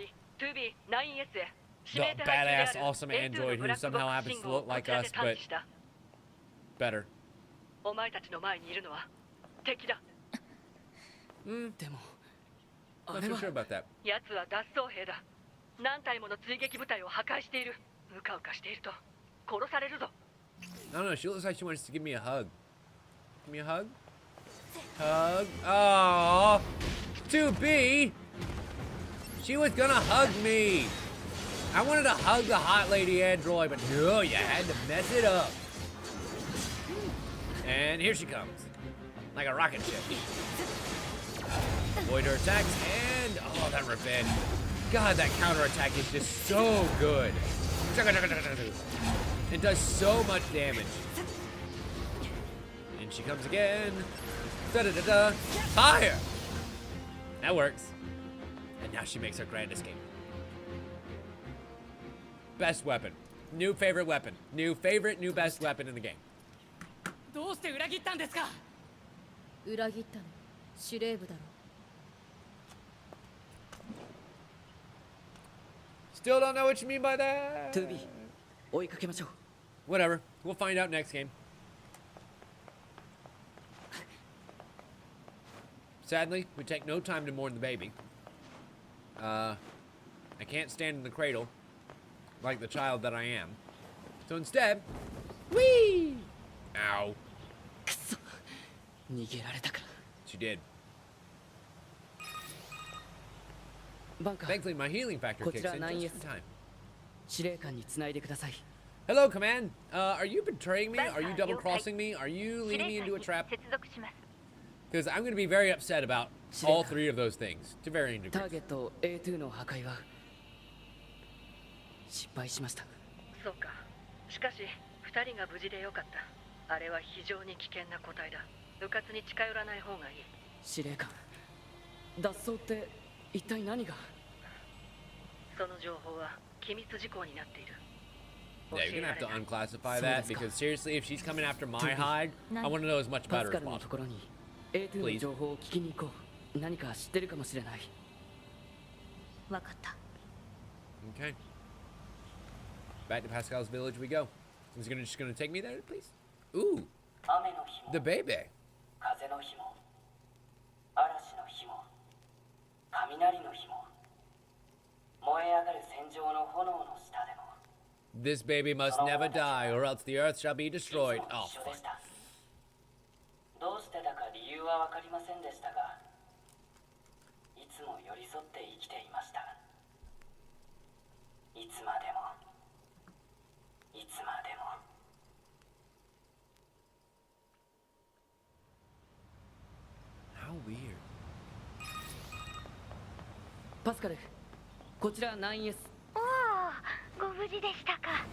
badass awesome android who somehow happens to look like us but better. お前たちの前にいるのは敵だ。でも Not too sure about that. 奴は脱走兵だ。何体もの追撃部隊を破壊している。うかうかしていると殺されるぞ。 I don't know, she looks like she wants to give me a hug. Give me a hug? Hug? Oh, 2B! She was gonna hug me! I wanted to hug the hot lady android, but no, you had to mess it up. And here she comes. Like a rocket ship. Avoid her attacks, and oh, that revenge. God, that counterattack is just so good. It does so much damage. And she comes again. Da-da-da-da. Fire! That works. And now she makes her grand escape. Best weapon. New favorite weapon. New favorite, new best weapon in the game. どうして裏切ったんですか？裏切ったの司令部だろ。 Still don't know what you mean by that. トゥービー、追いかけましょう。 Whatever. We'll find out next game. Sadly, we take no time to mourn the baby. I can't stand in the cradle like the child that I am. So instead, whee! Ow. くそ、逃げられたか。 She did. バンカー、 Thankfully, my healing factor kicks in just in time. 司令官に繋いでください。 Hello, Command. Are you betraying me? Are you double-crossing me? Are you leading me into a trap? 接続します。 Because I'm going to be very upset about all three of those things, to varying ター degrees. ゲット A2 の破壊は失敗しました。そうか。しかし2人が無事でよかった。あれは非常に危険な個体だ。迂闊に近寄らない方がいい。司令官、脱走って一体何が？その情報は機密事項になっている。 Yeah, you're gonna have to unclassify that because seriously, if she's coming after my hide, I want to know as much パ about ス her カ as ルのと possible. ころに A2 の情報を聞きに行こう。何か知ってるかもしれない。わかった。 Okay. Back to Pascal's village we go. Is he just gonna take me there, please? Ooh, 雨の日も the baby. 風の日も嵐の日も雷の日も燃え上がる戦場の炎の下でも This baby must never die, or else the earth shall be destroyed. いつも Oh, 一緒で fuck. したどうしてだか理由は分かりませんでしたがいつも寄り添って生きていましたいつまでもいつまでも How weird. パスカル、こちら 9S。おお、ご無事でしたか。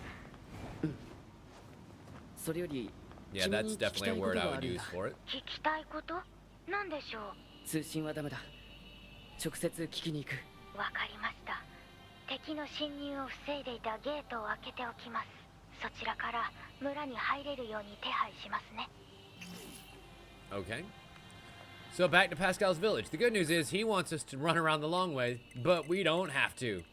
それより Yeah, 君 that's に聞き definitely た a いこ word と I があ would るん use だ。 for it. 聞きたいこと？なんでしょう。通信はダメだ。直接聞きに行く。わかりました。敵の侵入を防いでいたゲートを開けておきます。そちらから村に入れるように手配しますね。 Okay. So back to Pascal's village. The good news is he wants us to run around the long way, but we don't have to.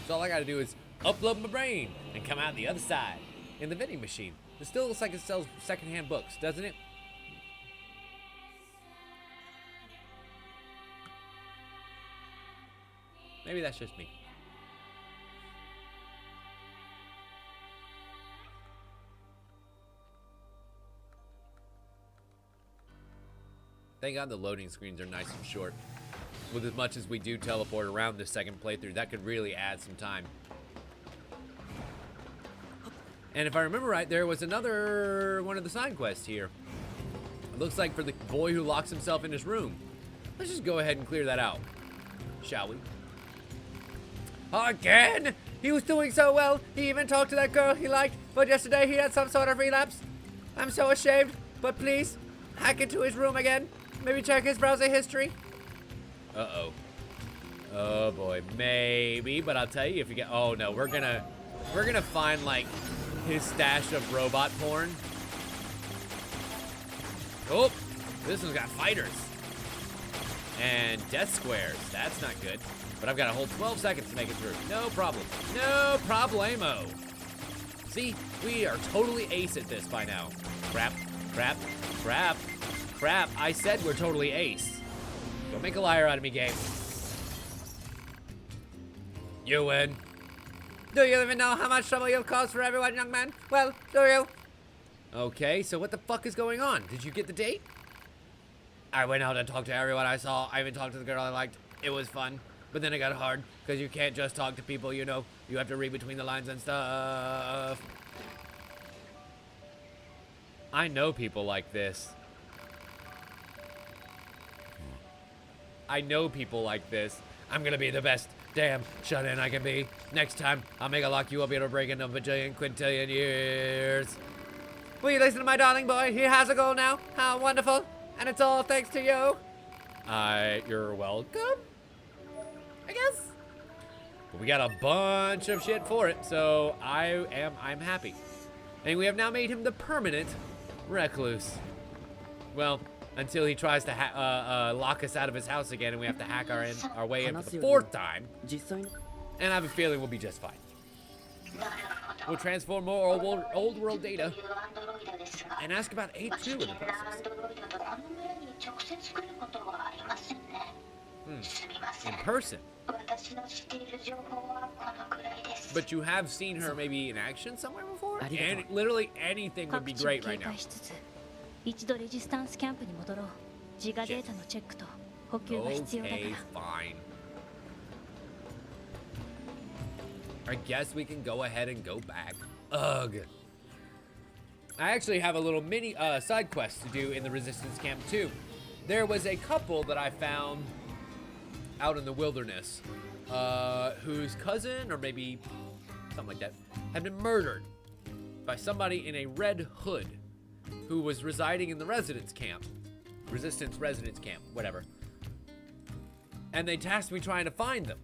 So all I gotta do is upload my brain and come out the other side in the vending machine. It still looks like it sells secondhand books, doesn't it? Maybe that's just me. Thank God the loading screens are nice and short. With as much as we do teleport around this second playthrough, that could really add some time. And if I remember right, there was another one of the side quests here Looks like for the boy who locks himself in his room. Let's just go ahead and clear that out, shall we? Again? He was doing so well. He even talked to that girl he liked, but yesterday he had some sort of relapse. I'm so ashamed, but please, hack into his room again. Maybe check his browser history. Uh-oh. Oh boy, maybe, but I'll tell you if you get, oh no, we're gonna find like his stash of robot porn. Oh, this one's got fighters. And death squares, that's not good. But I've got a whole 12 seconds to make it through. No problem, no problemo. See, we are totally ace at this by now. Crap, crap, crap, crap. I said we're totally ace. Don't make a liar out of me, game. You win. Do you even know how much trouble you've caused for everyone, young man? Well, do you? Okay, so what the fuck is going on? Did you get the date? I went out and talked to everyone I saw. I even talked to the girl I liked. It was fun. But then it got hard, because you can't just talk to people, you know. You have to read between the lines and stuff. I know people like this. I know people like this. I'm gonna be the best damn shut-in I can be. Next time, I'll make a lock you up able to break in a bajillion quintillion years. Will you listen to my darling boy? He has a goal now. How wonderful. And it's all thanks to you. You're welcome, I guess. But we got a bunch of shit for it, so I'm happy. And we have now made him the permanent recluse. Well, until he tries to lock us out of his house again and we have to hack our way in for the 4th time. And I have a feeling we'll be just fine. We'll transform more old world data and ask about A2 in the process. In person. But you have seen her maybe in action somewhere before? And literally anything would be great right now. Okay, fine. I guess we can go ahead and go back. Ugh. I actually have a little mini side quest to do in the resistance camp too. There was a couple that I found out in the wilderness whose cousin, or maybe something like that, had been murdered by somebody in a red hood who was residing in the resistance camp, whatever. And they tasked me trying to find them.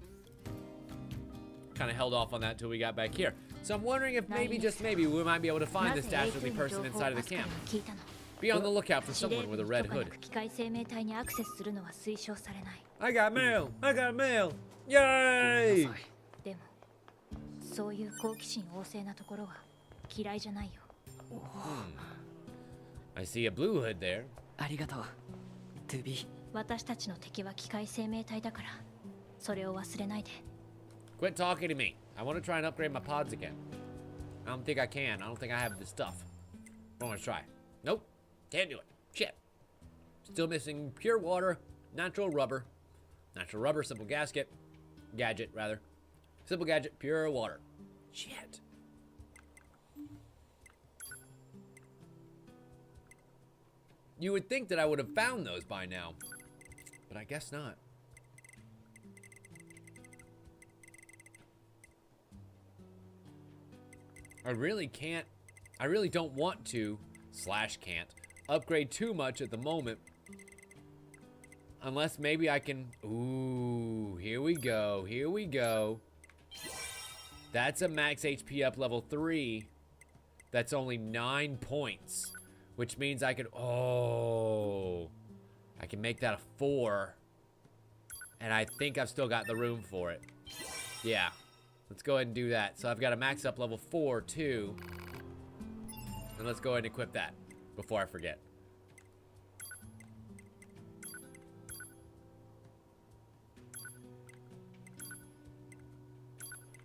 Kind of held off on that till we got back here. So I'm wondering if maybe, just maybe, we might be able to find this dastardly person inside of the camp. Be on the lookout for someone with a red hood. I got mail! I got mail! Yay! I see a blue hood there. Quit talking to me. I want to try and upgrade my pods again. I don't think I can. I don't think I have the stuff. I want to try. Nope. Can't do it. Shit. Still missing pure water, natural rubber, simple gadget, rather. Simple gadget, pure water. Shit. You would think that I would have found those by now, but I guess not. I really don't want to, / can't, upgrade too much at the moment. Unless maybe I can, ooh, here we go. That's a max HP up level 3. That's only 9 points. Which means I could, I can make that a 4. And I think I've still got the room for it. Yeah. Let's go ahead and do that. So I've got a max up level 4 too. And let's go ahead and equip that before I forget.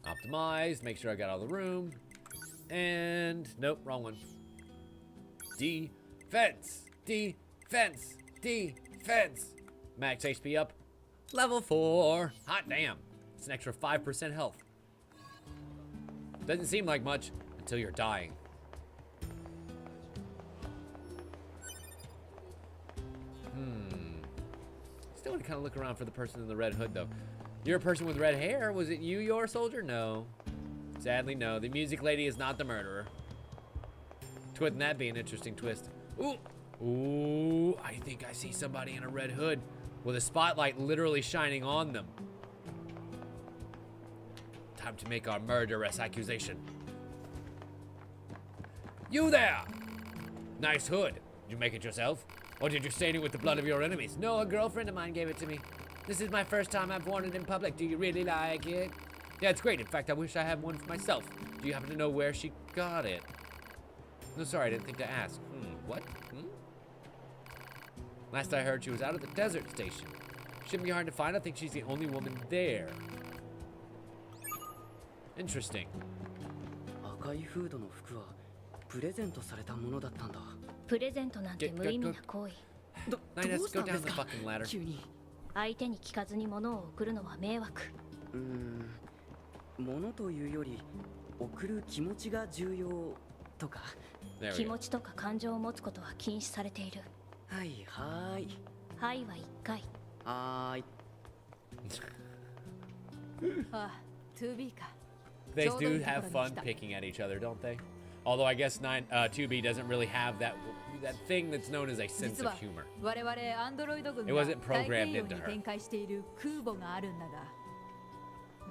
Optimize, make sure I got all the room. And nope, wrong one. Defense, defense, defense. Max HP up, level 4. Hot damn, it's an extra 5% health. Doesn't seem like much until you're dying. Still want to kind of look around for the person in the red hood, though. You're a person with red hair. Was it you, your soldier? No. Sadly, no. The music lady is not the murderer. Wouldn't that be an interesting twist? Ooh. Ooh, I think I see somebody in a red hood with a spotlight literally shining on them. Time to make our murderous accusation. You there! Nice hood. Did you make it yourself? Or did you stain it with the blood of your enemies? No, a girlfriend of mine gave it to me. This is my first time I've worn it in public. Do you really like it? Yeah, it's great. In fact, I wish I had one for myself. Do you happen to know where she got it? No, sorry, I didn't think to ask. What? Last I heard, she was out at the desert station. Shouldn't be hard to find. I think she's the only woman there. Interesting. 赤いフードの服はプレゼントされたものだったんだ。プレゼントなんて無意味な行為。どう Let's した go んで down す the か fucking ladder. 急に。相手に聞かずに物を送るのは迷惑。物というより送る気持ちが重要とか。気持ちとか感情を持つことは禁止されている。はいはい。はいは1回。はーい。あ、2B か。 They do have fun picking at each other, don't they? Although I guess 2B doesn't really have that thing that's known as a sense of humor. 我々アンドロイド軍 It が wasn't 太平 programmed 洋 into に her. 展開している空母があるんだが、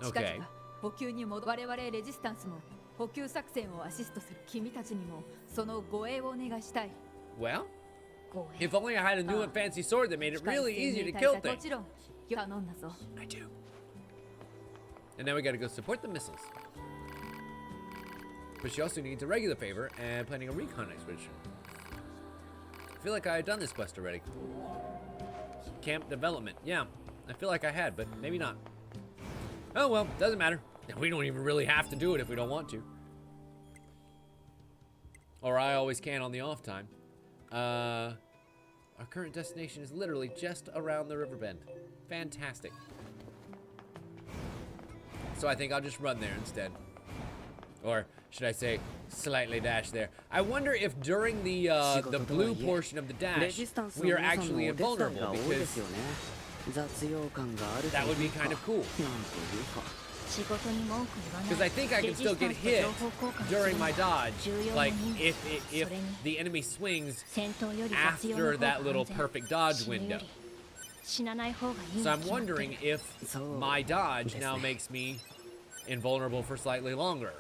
Okay. 近々補給に戻我々レジスタンスも補給作戦をアシストする君たちにもその護衛をお願いしたい。 Well, 護衛。 if only I had a new and fancy sword that made it really easy to kill も things. ちろん頼んだぞ。 I do. And now we gotta go support the missiles. But she also needs a regular favor and planning a recon expedition. I feel like I had done this quest already. Camp development. Yeah, I feel like I had, but maybe not. Oh well, doesn't matter. We don't even really have to do it if we don't want to. Or I always can on the off time. Our current destination is literally just around the river bend. Fantastic. So I think I'll just run there instead. Or should I say, slightly dash there. I wonder if during the blue portion of the dash, we are actually invulnerable, because that would be kind of cool. Because I think I can still get hit during my dodge, like if the enemy swings after that little perfect dodge window. So I'm wondering if my dodge now makes me invulnerable for slightly longer.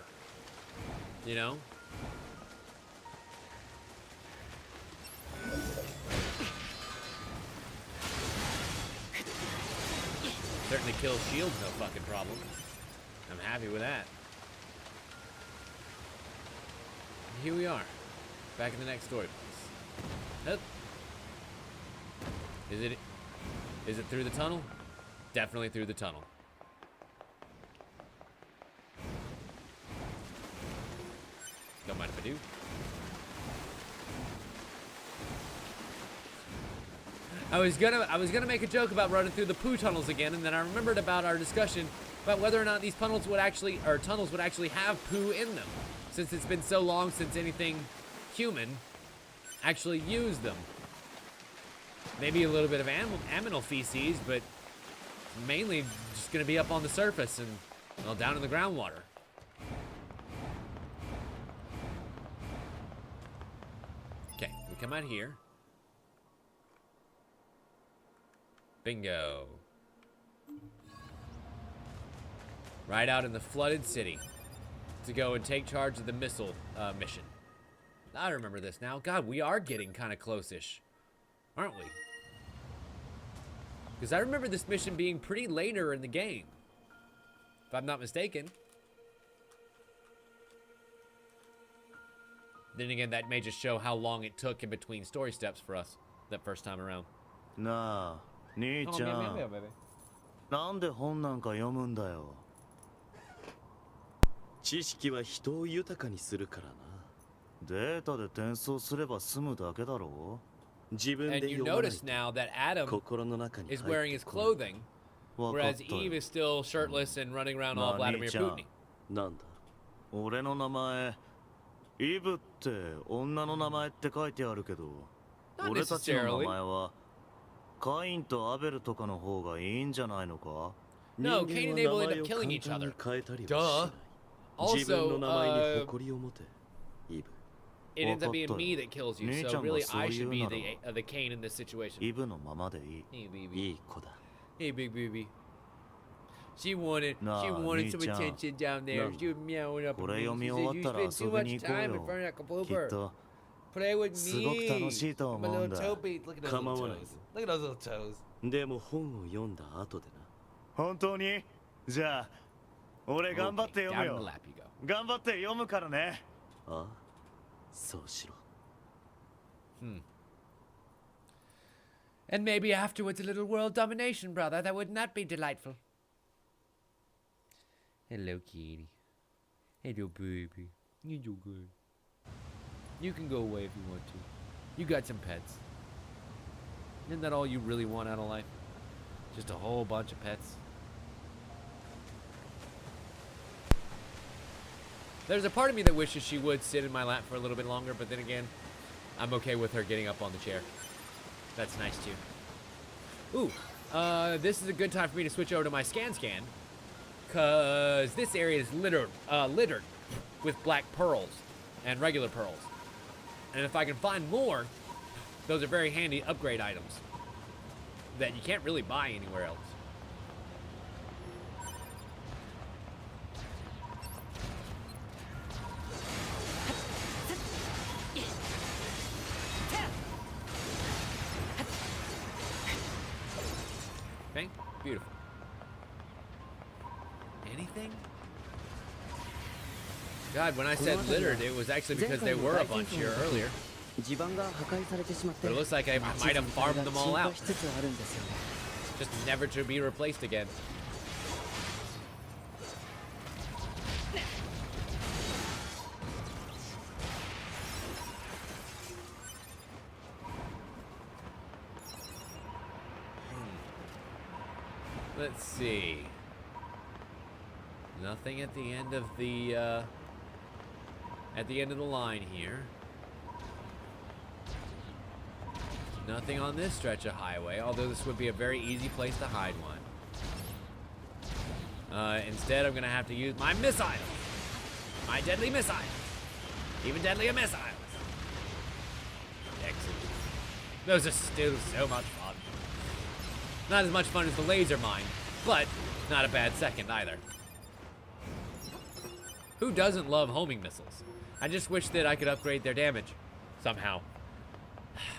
You know? Certainly kills shields, no fucking problem. I'm happy with that. And here we are. Back in the next story place. Is it through the tunnel? Definitely through the tunnel. Don't mind if I do. I was gonna make a joke about running through the poo tunnels again, and then I remembered about our discussion about whether or not these tunnels would actually have poo in them, since it's been so long since anything human actually used them. Maybe a little bit of aminal feces, but mainly just gonna be up on the surface and, well, down in the groundwater. Okay, we come out here. Bingo. Right out in the flooded city to go and take charge of the missile mission. I remember this now. God, we are getting kind of close-ish, aren't we? Because I remember this mission being pretty later in the game, if I'm not mistaken. Then again, that may just show how long it took in between story steps for us that first time around. Nah, 兄ちゃん、なんで本なんか読むんだよ。知識は人を豊かにするからな。データで転送すれば済むだけだろう。自分で And you 読まない notice now that Adam 心の中に is 入 wearing っ his てこない。 clothing, whereas Eve is still shirtless and running around all Vladimir Putin. なんだ俺の名前、イブって女の名前って書いてあるけど、俺たちの名前はカインとアベルとかの方がいいんじゃないのか？ No, Cain and Abel end up killing each other. Duh. Also, it ends up being me that kills you, so really I should be the Cain in this situation. イブのままでいい。 Hey, baby. いい子だ。 Hey, big baby. She wanted some attention down there. She was meowing up. これ読み She 終わ said, っ you たら spend 遊 too びに much 行こう time in よ。 front of that きっ Kablooper. と Play with すごく楽しいと me. 思 My うん little だ。 toe beats. Look at those 構 little わない toes. ぞ。 Look at those little toes. でも本を読んだ後でな。本当に？じゃあ、俺頑張って読む Down in the よ。 lap you go. 頑張って読むからね。ああ、そうしろ。And maybe afterwards a little world domination, brother. That wouldn't that be delightful? Hello, kitty. Hello, baby. You're so good. You can go away if you want to. You got some pets. Isn't that all you really want out of life? Just a whole bunch of pets? There's a part of me that wishes she would sit in my lap for a little bit longer, but then again, I'm okay with her getting up on the chair. That's nice too. Ooh, this is a good time for me to switch over to my scan, cause this area is littered with black pearls and regular pearls. And if I can find more, those are very handy upgrade items that you can't really buy anywhere else. Okay, beautiful. Anything? God, when I said littered, it was actually because they were a bunch here earlier. But it looks like I might have farmed them all out. Just never to be replaced again. Let's see. Nothing at the end of the line here. Nothing on this stretch of highway, although this would be a very easy place to hide one. Instead, I'm gonna have to use my missiles. My deadly missiles. Even deadlier missiles. Excellent. Those are still so much fun. Not as much fun as the laser mine, but not a bad second either. Who doesn't love homing missiles? I just wish that I could upgrade their damage somehow.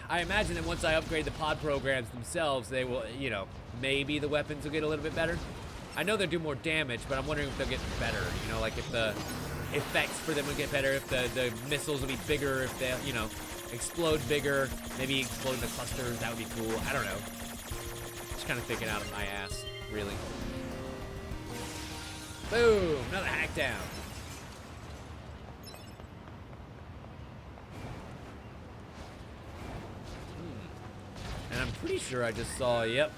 I imagine that once I upgrade the pod programs themselves, they will, you know, maybe the weapons will get a little bit better. I know they'll do more damage, but I'm wondering if they'll get better. You know, like if the effects for them will get better, if the missiles will be bigger, if they, you know, explode bigger, maybe explode in the clusters, that would be cool. I don't know. Just kind of thinking out of my ass, really. Boom! Another hack down. And I'm pretty sure I just saw, yep,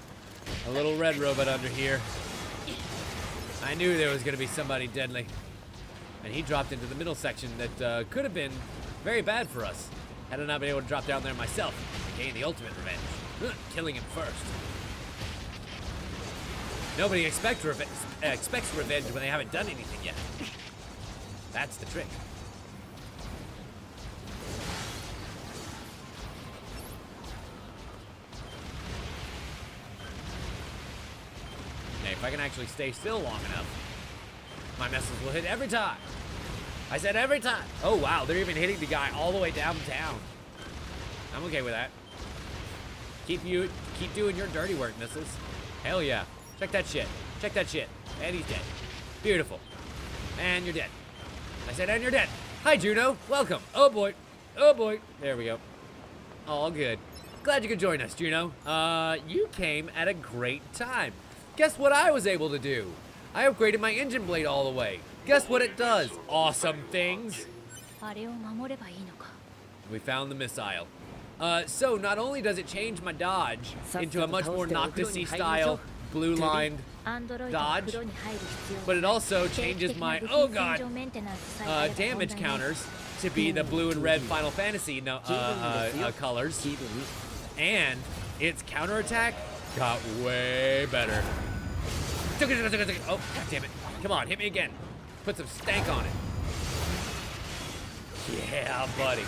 a little red robot under here. I knew there was going to be somebody deadly. And he dropped into the middle section that could have been very bad for us had I not been able to drop down there myself and gain the ultimate revenge. Killing him first. Nobody expects revenge when they haven't done anything yet. That's the trick. Now, if I can actually stay still long enough, my missiles will hit every time. I said every time. Oh, wow. They're even hitting the guy all the way downtown. I'm okay with that. Keep doing your dirty work, missiles. Hell yeah. Check that shit. Check that shit. And he's dead. Beautiful. And you're dead. I said, and you're dead. Hi, Juno. Welcome. Oh, boy. Oh, boy. There we go. All good. Glad you could join us, Juno. You came at a great time. Guess what I was able to do? I upgraded my engine blade all the way. Guess what it does? Awesome things. We found the missile. So not only does it change my dodge into a much more Noctisy style blue-lined dodge, but it also changes my, oh god, damage counters to be the blue and red Final Fantasy colors. And its counterattack got way better. Oh, god damn it. Come on, hit me again. Put some stank on it. Yeah, buddy.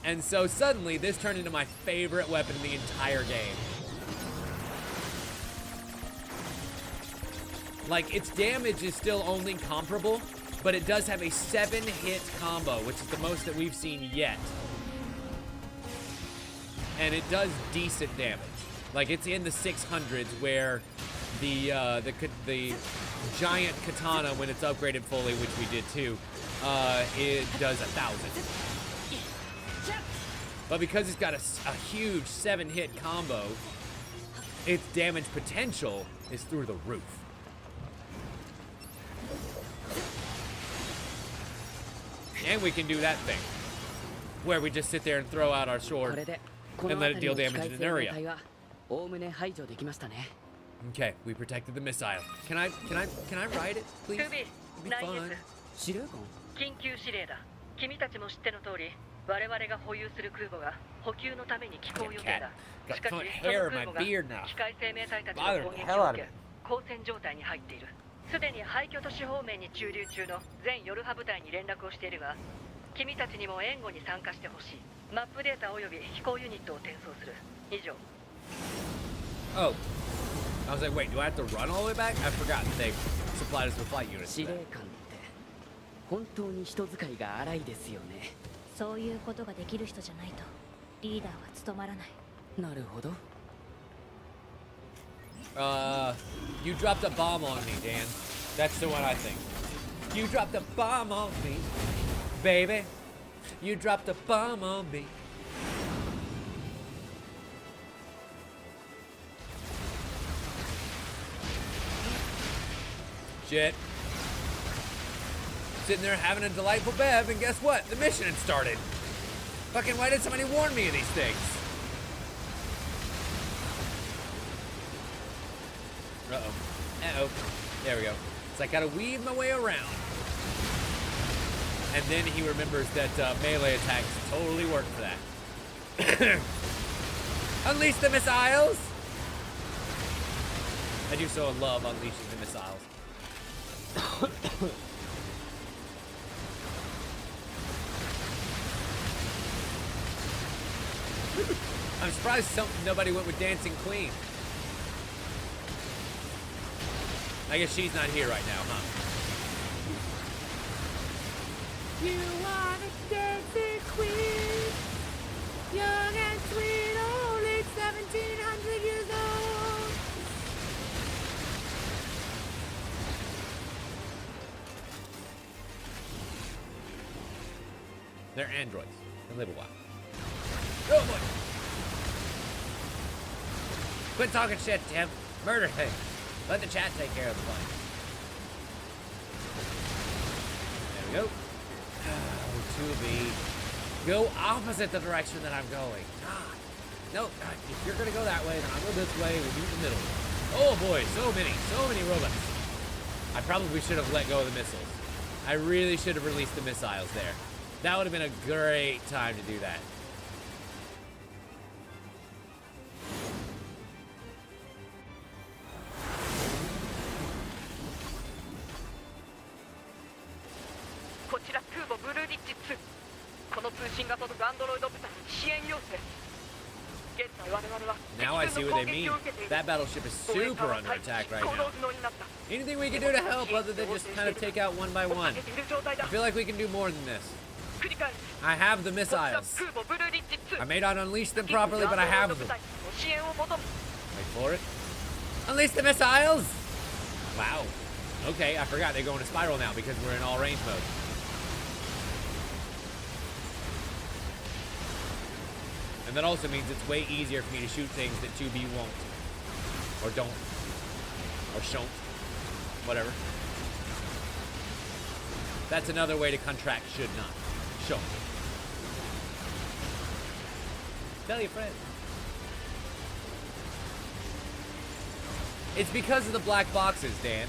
And so suddenly, this turned into my favorite weapon in the entire game. Like, its damage is still only comparable, but it does have a 7-hit combo, which is the most that we've seen yet. And it does decent damage. Like, it's in the 600s, where the giant katana, when it's upgraded fully, which we did too, it does 1,000. But because it's got a huge 7-hit combo, its damage potential is through the roof. And we can do that thing, where we just sit there and throw out our sword and let it deal damage in an area. Okay, we protected the missile. Can I ride it, please? It'd be fun. 緊急指令だ。君たちも知っての通り、我々が保有する空母が補給のために寄港予定だ。しかし、その空母が機械生命体たちの攻撃を受け、交戦状態に入っている。すでに廃墟都市方面に駐留中の全ヨルハ部隊に連絡をしているが、君たちにも援護に参加してほしい。マップデータおよび飛行ユニットを転送する。以上。Oh. I was like, wait, do I have to run all the way back? I forgot that they supplied us with flight units. 司令官って本当に人使いが荒いですよね。そういうことができる人じゃないとリーダーは務まらない。なるほど。You dropped a bomb on me, Dan. That's the one I think. You dropped a bomb on me, baby. You dropped a bomb on me. Shit. Sitting there having a delightful bev, and guess what? The mission had started. Fucking why did somebody warn me of these things? Uh-oh. Uh-oh. There we go. So I gotta weave my way around. And then he remembers that melee attacks totally work for that. Unleash the missiles! I do so love unleashing the missiles. I'm surprised nobody went with Dancing Queen. I guess she's not here right now, huh? You are the dancing queen, young and sweet, only 1700 years old. They're androids. They live a while. Oh boy! Quit talking shit, Tim. Murder him. Let the chat take care of the fight. There we go. Oh, 2B. Go opposite the direction that I'm going. God. No, if you're gonna go that way, then I'll go this way. We'll do the middle. Oh boy, so many robots. I probably should have let go of the missiles. I really should have released the missiles there. That would have been a great time to do that. Now I see what they mean. That battleship is super under attack right now. Anything we can do to help other than just kind of take out one by one? I feel like we can do more than this. I have the missiles. I may not unleash them properly, but I have them. Wait for it. Unleash the missiles! Wow. Okay, I forgot they go into spiral now because we're in all range mode. And that also means it's way easier for me to shoot things that 2B won't. Or don't. Or shon't. Whatever. That's another way to contract should not. Shon't. Tell your friends. It's because of the black boxes, Dan.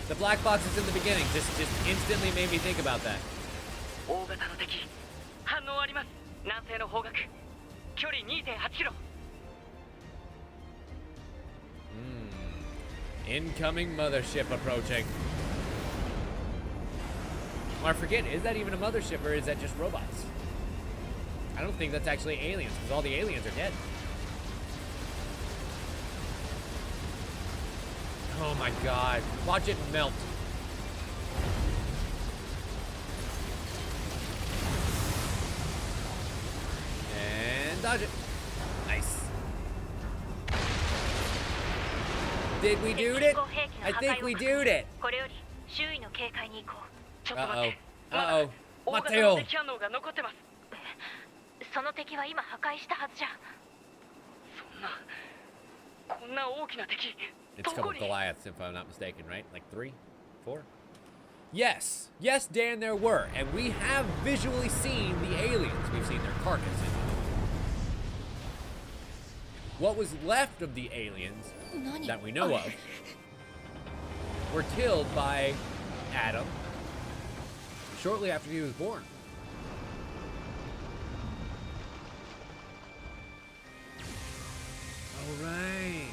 The black boxes in the beginning just instantly made me think about that. 距離2.8キロ。 Incoming mothership approaching. Or I forget, is that even a mothership or is that just robots? I don't think that's actually aliens because all the aliens are dead. Oh my god. Watch it melt. And dodge it. Nice. Did we do it? I think we do it. Uh-oh. Uh-oh. 大型 Mateo. の敵反応が残ってます。その敵は今破壊したはずじゃ。こんな大きな敵。 It's a couple of Goliaths, if I'm not mistaken, right? Like 3? 4? Yes. Yes, Dan, there were. And we have visually seen the aliens. We've seen their carcasses. What was left of the aliens that we know of were killed by Adam shortly after he was born. All right.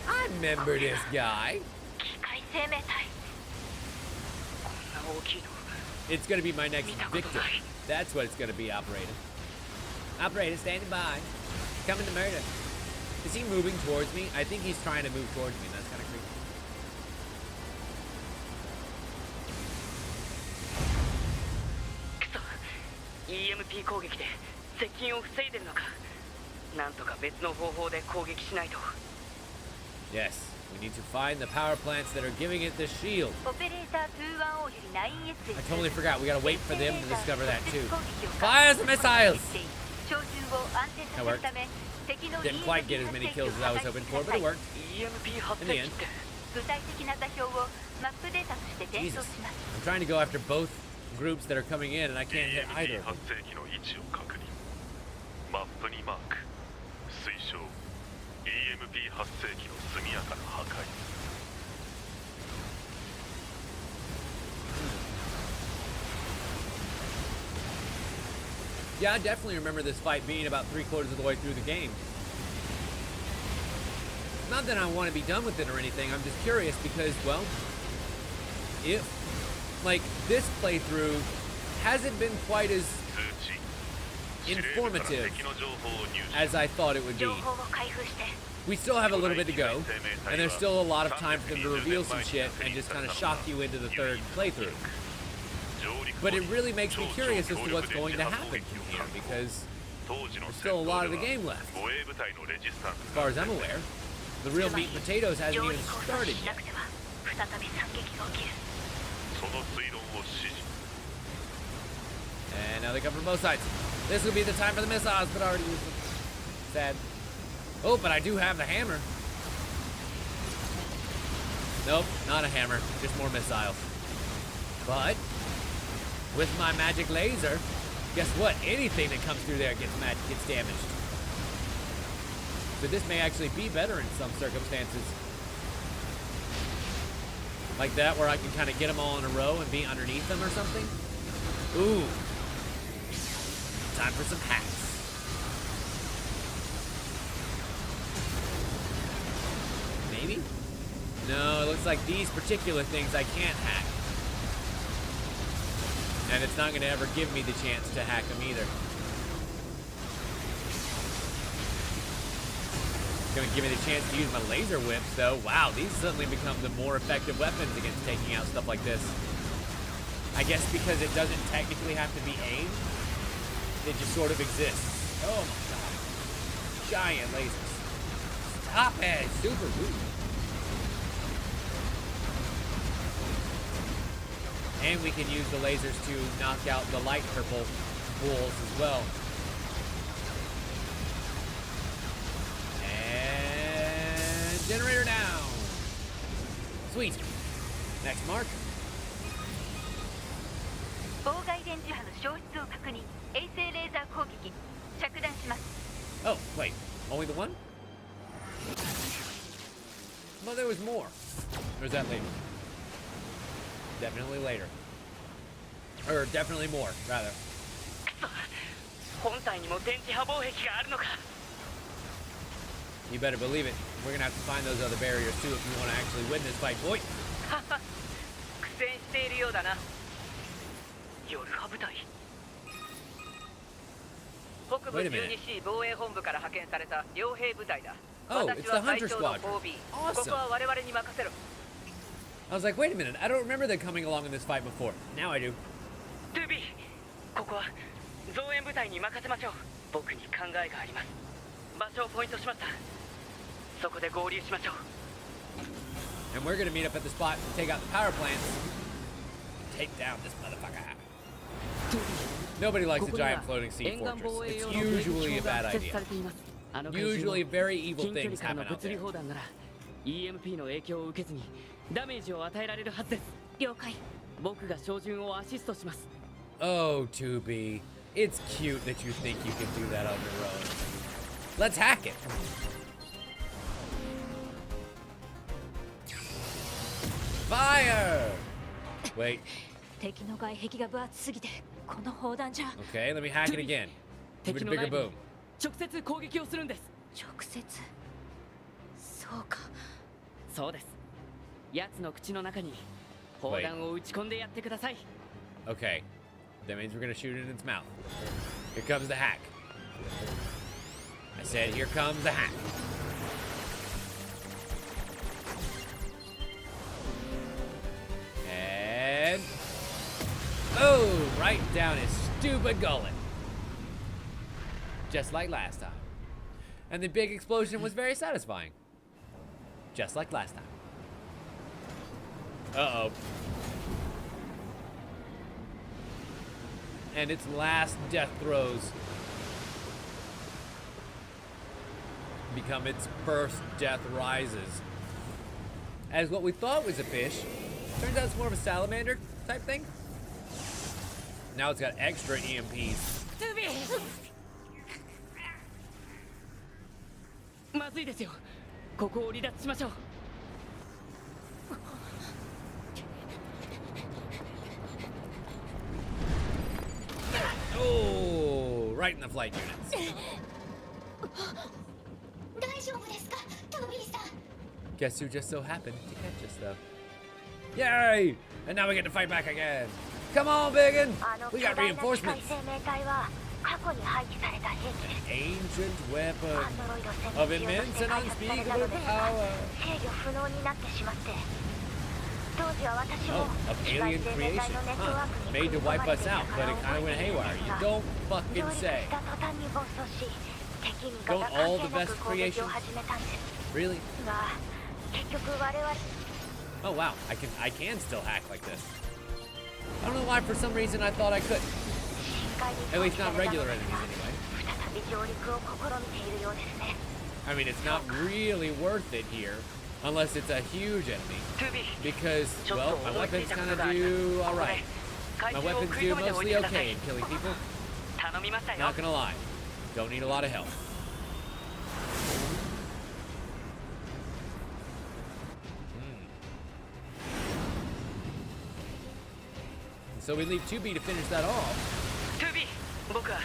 I remember this guy. 機械生命体。 It's gonna be my next victim. That's what it's gonna be, Operator. Operator, standing by. Coming to murder. Is he moving towards me? I think he's trying to move towards me. That's kind of creepy. EMP 攻撃で接近を防いでるのか。なんとか別の方法で攻撃しないと。 Yes, we need to find the power plants that are giving it the shield. オペレーター21をより 9SS。 I totally forgot. We gotta wait for them to discover that too. Fire some missiles! 照準を安定させるため、敵の Didn't quite get as many kills as I was hoping for, but it worked. EMP 発 In 生 the 器 end. って。具体的な座標をマップデータとして伝 Jesus. 送します。 I'm trying to go after both groups that are coming in, and I can't hit either of them. 発生器の位置を確認。マップにマーク。推奨 EMP 発生器の速やかな破壊。 Yeah, I definitely remember this fight being about 3/4 of the way through the game. Not that I want to be done with it or anything, I'm just curious because, well, if, like, this playthrough hasn't been quite as 通知 informative as I thought it would 情 be. 報を開封して。 We still have a little bit to go, and there's still a lot of time for them to reveal some shit and just kind of shock you into the third playthrough. But it really makes me curious as to what's going to happen from here, because there's still a lot of the game left. As far as I'm aware, the real meat and potatoes hasn't 上 even 位交差 started しな yet. くては再び惨劇が起きる。その推論を指示。 And now they come from both sides. This will be the time for the missiles, but I already used them. Sad. Oh, but I do have the hammer. Nope, not a hammer, just more missiles. But with my magic laser, guess what? Anything that comes through there gets damaged. So this may actually be better in some circumstances. Like that, where I can kind of get them all in a row and be underneath them or something. Ooh. Time for some hacks. Maybe? No, it looks like these particular things I can't hack. And it's not going to ever give me the chance to hack them either. It's going to give me the chance to use my laser whips, though. Wow, these suddenly become the more effective weapons against taking out stuff like this. I guess because it doesn't technically have to be aimed. It just sort of exists. Oh my god. Giant lasers. Stop it. Super rude. And we can use the lasers to knock out the light purple bulls as well. And generator down. Sweet. Next mark. 妨害電磁波の消失を確認。衛星レーザー攻撃着弾します。 Oh, wait. Only the one? Well, there was more. Or is that later? Definitely later. Or definitely more, rather. 本体にも電磁波防壁があるのか。 You better believe it. We're gonna have to find those other barriers too if you want to actually win this fight, boy. 苦戦しているようだな。夜派部隊。北部 Wait a minute. 12C 防衛本部から派遣された両兵部隊だ。 Oh, 私 it's は the 最 Hunter 長の Squadron. OB。 Awesome. ここは我々に任せろ。 I was like, wait a minute. I don't remember them coming along in this fight before. Now I do. トゥービー、ここは増援部隊に任せましょう。僕に考えがあります。場所をポイントしました。そこで合流しましょう。 And we're gonna meet up at the spot and take out the power plants. Take down this motherfucker. Nobody likes a giant floating sea fortress. It's usually a bad idea. Usually very evil things happen out there. EMP の影響を受けずにダメージを与えられるはずです。了解。僕が照準をアシストします。 Oh, 2B. It's cute that you think you can do that on your own. Let's hack it. Fire! Wait. 敵の外壁が分厚すぎてこの砲弾じゃ Okay, let me hack it again. Give 敵 it a の bigger 内部 boom. に直接攻撃をするんです。直接そうか。そうです。奴の口の中に砲弾を撃ち込んでやってください。 Okay. That means we're gonna shoot it in its mouth. Here comes the hack. I said, here comes the hack. And... oh, right down his stupid gullet. Just like last time. And the big explosion was very satisfying. Just like last time. Uh-oh. And its last death throes become its first death rises. As what we thought was a fish, turns out it's more of a salamander type thing. Now it's got extra EMPs. まずいですよ。ここを離脱しましょう。 Oh, right in the flight units. 大丈夫ですか、トビーさん。 Guess who just so happened to catch us though? Yay! And now we get to fight back again. Come on, Biggin! あの We 巨 got 大な機 reinforcements. 械生命体は過去に廃棄された兵器です。 Ancient weapon アンドロイド戦 of 闘機用と immense して and 開発された unspeakable のですが power. 制御不能になってしまって、当時は私 Oh, も of 機械 alien 生命 creation. 体のネットワ Huh. ークに Made 組 to み込 wipe まれ us ていた out, か but ら it 覚 kind of え went ている haywire. の You ですが、 don't 上 fucking 陸 say. した途端に暴走し、敵味 Don't 方 all 関 the 係な best く攻撃を creations? 始めたんです。 Really? が、結局我々 Oh wow, I can still hack like this. I don't know why for some reason I thought I could. 深海に At 放 least 棄さ not れた regular のです enemies が、 anyway. 再び上陸を試みているようですね。 I mean, it's not really worth it here, unless it's a huge enemy. トゥービー、 Because, ちょっ well, と my 思いつい weapons たこ kind と of があります。 do ここで alright. 怪 My 獣を weapons 食い do 止めておいて mostly くださ okay い in。killing people. 頼みましたよ。 Not gonna lie. Don't need a lot of help. So we leave 2B to finish that off. トゥービー、僕は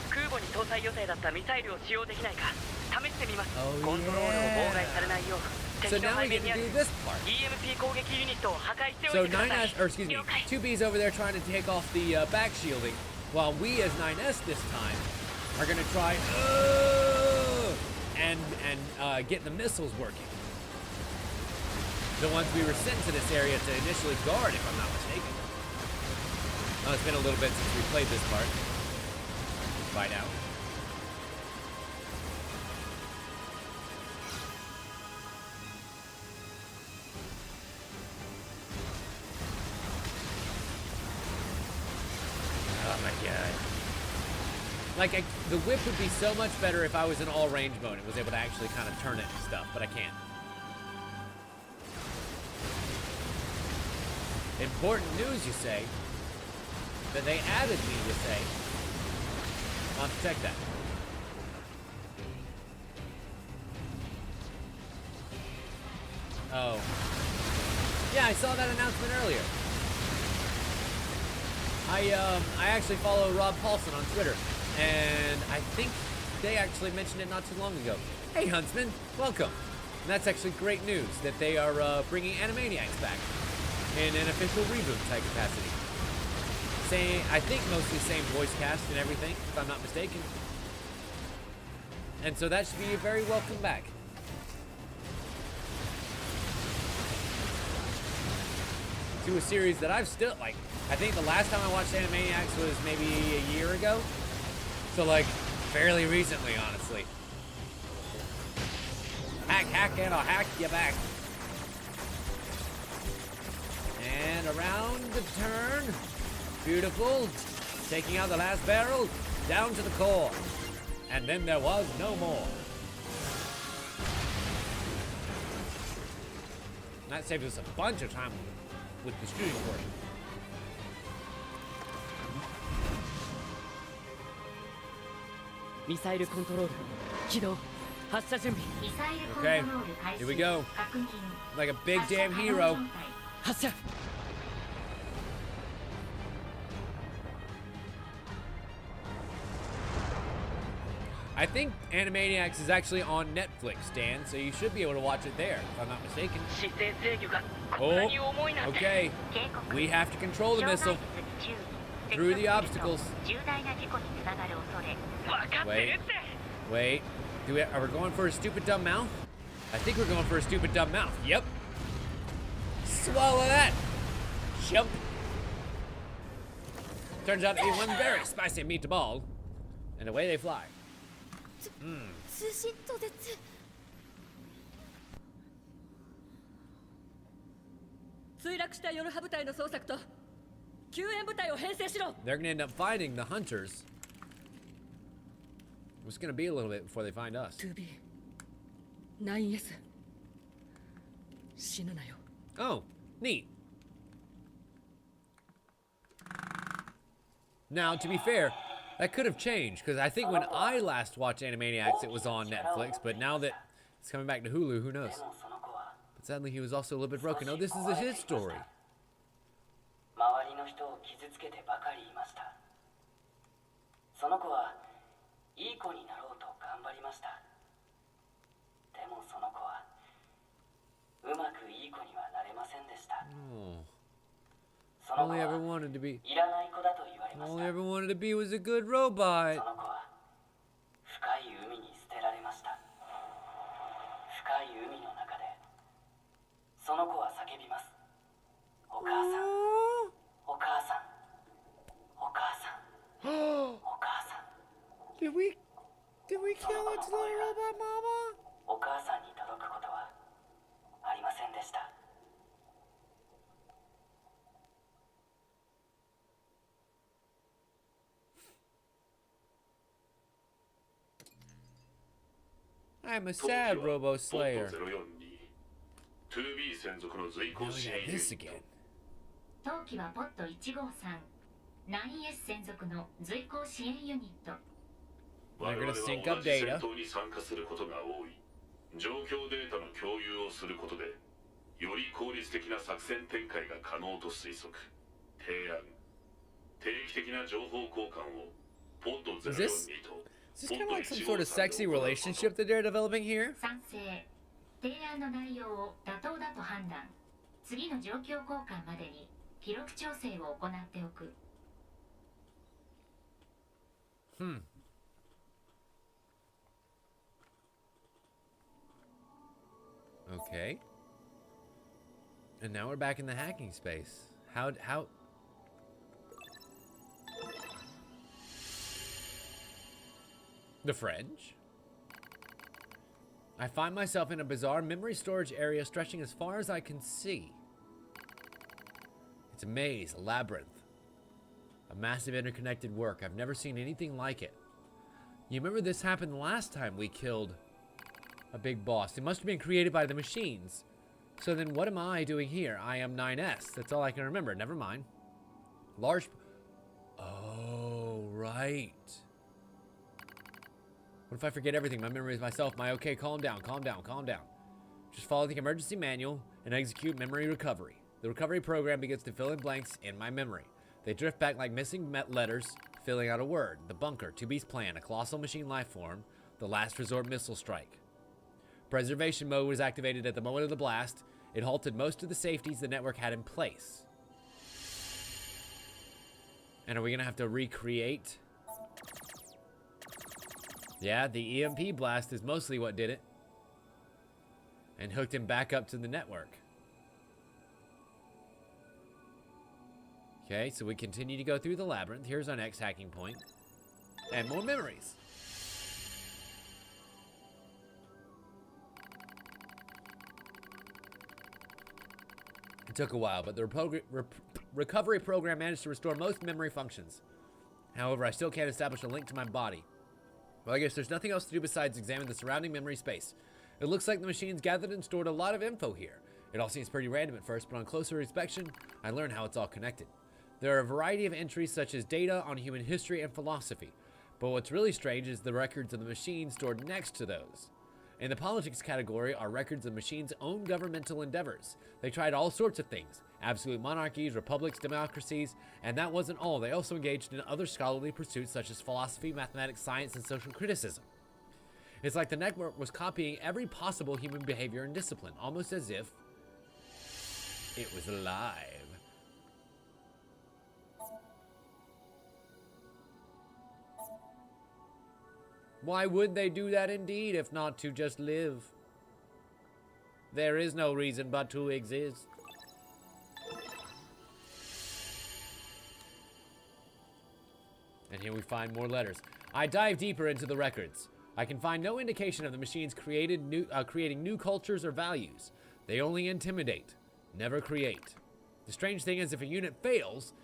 空母に搭載予定だったミサイルを使用できないか試してみます。 Oh, コントロールを妨害されないよう So 敵の now we 背 get 面に to ある do this part. EMP 攻撃ユニットを破壊してお So いてください。 9S, or excuse me, 了解。 2B's over there trying to take off the back shielding, while we as 9S this time are gonna try and get the missiles working. The ones we were sent to this area to initially guard, if I'm not mistaken. Oh, it's been a little bit since we played this part. Find out. Oh my god. Like, the whip would be so much better if I was in all range mode and was able to actually kind of turn it and stuff, but I can't. Important news, you say? That they added me, you say? I'll have to check that. Oh. Yeah, I saw that announcement earlier. I actually follow Rob Paulson on Twitter, And I think they actually mentioned it not too long ago. Hey, Huntsman, welcome. And that's actually great news that they are bringing Animaniacs back in an official reboot type capacity. Same, I think mostly same voice cast and everything, if I'm not mistaken. And so that should be a very welcome back. To a series that I've still, like, I think the last time I watched Animaniacs was maybe a year ago. So, like, fairly recently, honestly. Hack, and I'll hack you back. And around the turn. Beautiful. Taking out the last barrel. Down to the core. And then there was no more. That saved us a bunch of time with the shooting portion. Missile control. Kido. Okay, here we go. Like a big damn hero. I think Animaniacs is actually on Netflix, Dan, so you should be able to watch it there, if I'm not mistaken. Oh, okay. We have to control the missile through the obstacles. Wait. Are we going for a stupid dumb mouth? I think we're going for a stupid dumb mouth. Yep. Swallow that. Jump. Turns out to be one very spicy meatball. And away they fly. 通信途絶。墜落したヨルハ部隊の捜索と救援部隊を編成しろ。 They're gonna end up finding the hunters. It's gonna be a little bit before they find us. 2B 9S 死ぬなよ。 Oh, neat. Now, to be fair, that could have changed, because I think when I last watched Animaniacs, it was on Netflix, but now that it's coming back to Hulu, who knows? But sadly, he was also a little bit broken. Oh, this is his story. 周りの人を傷つけてばかりいました。その子はいい子になろうと頑張りました。でもその子はうまくいい子にはなれませんでした。 All he ever wanted to be. いらない子だと言われました。 All he ever wanted to be was a good robot. その子は深い海に捨てられました。深い海の中でその子は叫びます。お母さん、お母さん、お母さん、お母さん。 Did we kill its little robot mama? お母さんに届くことはありませんでした。 I'm a sad Robo Slayer. 2B 専属の随行 Now we 支 got 援員 this again. 当機はポット153 9S 専属の随行支援ユニット。 They're 我々 gonna は sync up 同じ戦 data. 闘に参加することが多い。状況データの共有をすることでより効率的な作戦展開が可能と推測。提案。定期的な情報交換をポット04にと。 Is this kind of like some sort of sexy relationship that they're developing here? 賛成。提案の内容を妥当だと判断。次の状況交換までに記録調整を行っておく。 Okay. And now we're back in the hacking space. How? The French? I find myself in a bizarre memory storage area stretching as far as I can see. It's a maze, a labyrinth. A massive interconnected work. I've never seen anything like it. You remember this happened last time we killed a big boss. It must have been created by the machines. So then what am I doing here? I am 9S. That's all I can remember. Never mind. Large... Oh, right. What if I forget everything? My memory is myself. Okay, calm down, calm down, calm down. Just follow the emergency manual and execute memory recovery. The recovery program begins to fill in blanks in my memory. They drift back like missing letters Filling out a word. The bunker. 2B's plan. A colossal machine life form. The last resort missile strike. Preservation mode was activated at the moment of the blast. It halted most of the safeties the network had in place. And are we going to have to recreate? Yeah, the EMP blast is mostly what did it. And hooked him back up to the network. Okay, so we continue to go through the labyrinth. Here's our next hacking point. And more memories. It took a while, but the recovery program managed to restore most memory functions. However, I still can't establish a link to my body. Well, I guess there's nothing else to do besides examine the surrounding memory space. It looks like the machines gathered and stored a lot of info here. It all seems pretty random at first, but on closer inspection, I learn how it's all connected. There are a variety of entries such as data on human history and philosophy, but what's really strange is the records of the machines stored next to those. In the politics category are records of machines' own governmental endeavors. They tried all sorts of things, absolute monarchies, republics, democracies, and that wasn't all. They also engaged in other scholarly pursuits such as philosophy, mathematics, science, and social criticism. It's like the network was copying every possible human behavior and discipline, almost as if it was alive. Why would they do that indeed, if not to just live? There is no reason but to exist. And here we find more letters. I dive deeper into the records. I can find no indication of the machines creating new cultures or values. They only intimidate, never create. The strange thing is, if a unit fails,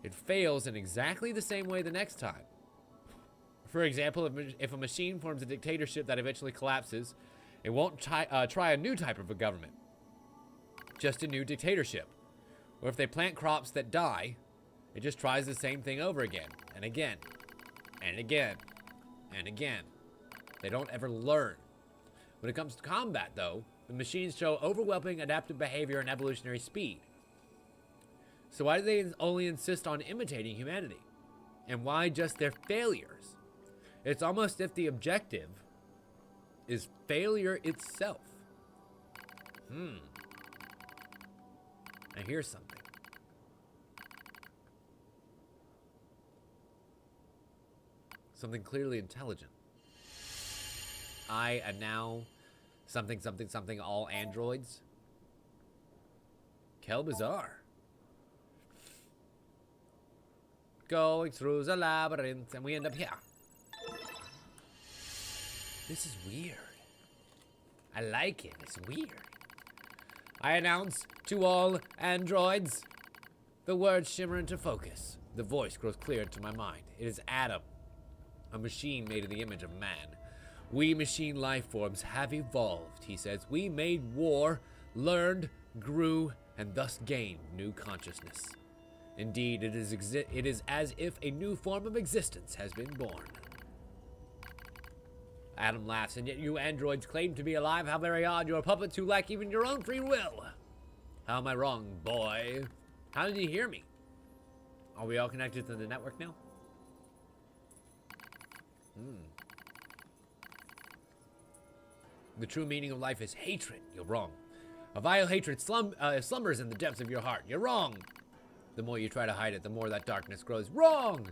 it fails in exactly the same way the next time. For example, if a machine forms a dictatorship that eventually collapses, it won't try a new type of a government. Just a new dictatorship. Or if they plant crops that die, it just tries the same thing over again, and again, and again, and again. They don't ever learn. When it comes to combat, though, the machines show overwhelming adaptive behavior and evolutionary speed. So why do they only insist on imitating humanity? And why just their failures? It's almost if the objective is failure itself. I hear something. Something clearly intelligent. I am now something, something, something, all androids. Quel bizarre. Going through the labyrinth, and we end up here. This is weird. I like it. It's weird. I announce to all androids. The words shimmer into focus. The voice grows clear into my mind. It is Adam, a machine made in the image of man. We machine life forms have evolved, he says. We made war, learned, grew, and thus gained new consciousness. Indeed, it is as if a new form of existence has been born. Adam laughs, and yet you androids claim to be alive. How very odd. You're puppets who lack even your own free will. How am I wrong, boy? How did you hear me? Are we all connected to the network now? The true meaning of life is hatred. You're wrong. A vile hatred slumbers in the depths of your heart. You're wrong. The more you try to hide it, the more that darkness grows. Wrong!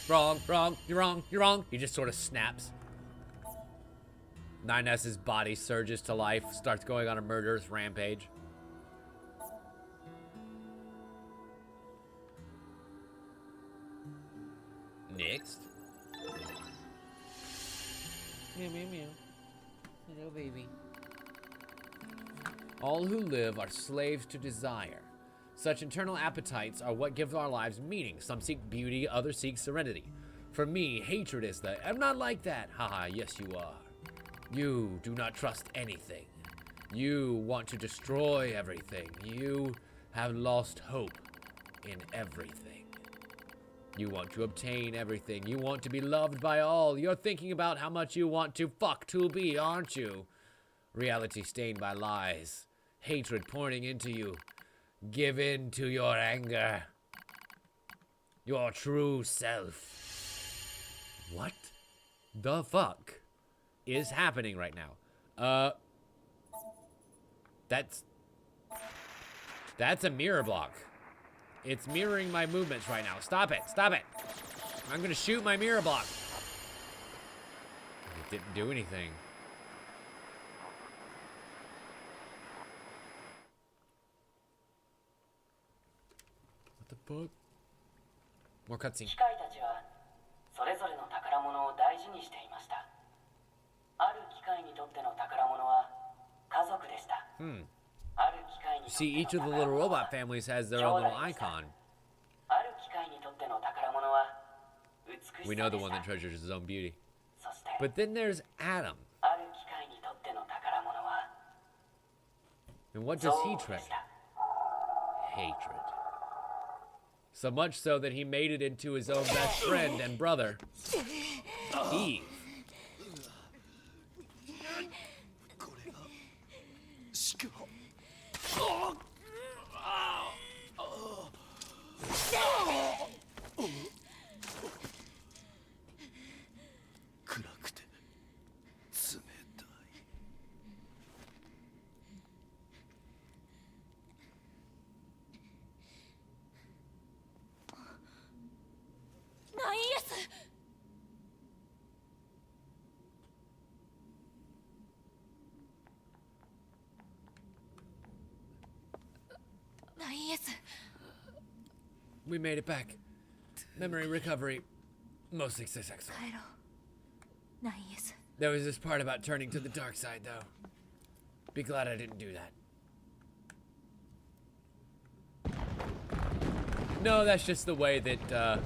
Wrong, wrong, you're wrong, you're wrong. He just sort of snaps. 9S's body surges to life, starts going on a murderous rampage. Next. Meow, meow, meow. Hello, baby. All who live are slaves to desire. Such internal appetites are what give our lives meaning. Some seek beauty, others seek serenity. For me, hatred is the... I'm not like that. Haha, yes you are. You do not trust anything. You want to destroy everything. You have lost hope in everything. You want to obtain everything. You want to be loved by all. You're thinking about how much you want to fuck to be, aren't you? Reality stained by lies. Hatred pouring into you. Give in to your anger. Your true self. What the fuck is happening right now? That's a mirror block. It's mirroring my movements right now. Stop it. Stop it. I'm gonna shoot my mirror block. It didn't do anything. What the fuck? More cutscene. 機械たちはそれぞれの宝物を大事にしていました。ある機械にとっての宝物は家族でした。ある機械にとって See, の each of the 宝 little 物は robot families has their own little icon. ある機械にとっての宝物は美しさで We know the one し that た。 treasures his own beauty. そして But then there's Adam. ある機械にとっての宝物は And what does he 憎悪で treasure? した。 Hatred. So much so that he made it into his own best friend and brother, Eve. これがしか暗くて冷たい。ナイエス。ナイエス。 We made it back. Memory recovery. Mostly successful. 帰ろう。ナイエス。 There was this part about turning to the dark side, though. Be glad I didn't do that. No, that's just the way that,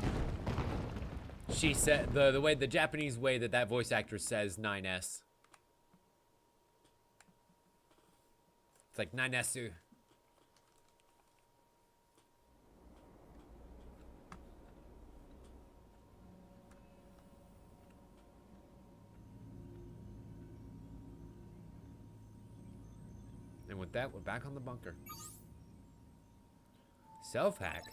she said, the way, the Japanese way that that voice actress says 9S. It's like 9S. And with that, we're back on the bunker. Self-hack?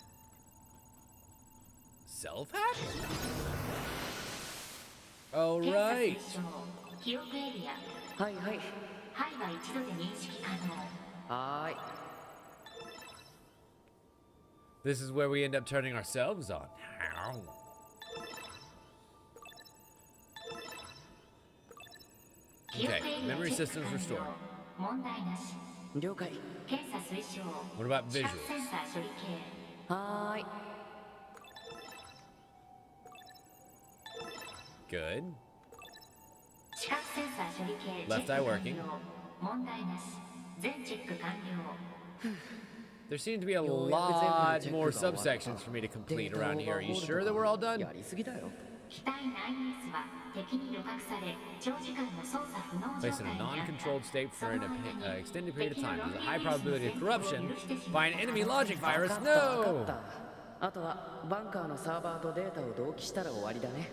Self-hack? Oh, 検査 right. 推奨記憶エリアはいはい。範囲は一度で認識可能はーい。 This is where we end up turning ourselves on. How? Okay, memory systems restored. 問題なし了解。検査推奨 What about 視 visuals? 覚センサー処理系はーい。 Good. 視覚センサー処理系 Left チェ eye ック working. 完了問題なし全チェック完了 There seem to be a lot more subsections for me to complete around here. Are you sure that we're all done? やりすぎだよ。機体 9S は敵に旅客され長時間の操作不能状 Placed in 態 a にあった non-controlled state for an その間に extended period of 敵の time. ロ There's a ン high グウイルスの probability of 潜伏を corruption 許してし by ま an った enemy logic わ virus. かったわかっ No! た。あとはバンカーのサーバーとデータを同期したら終わりだね。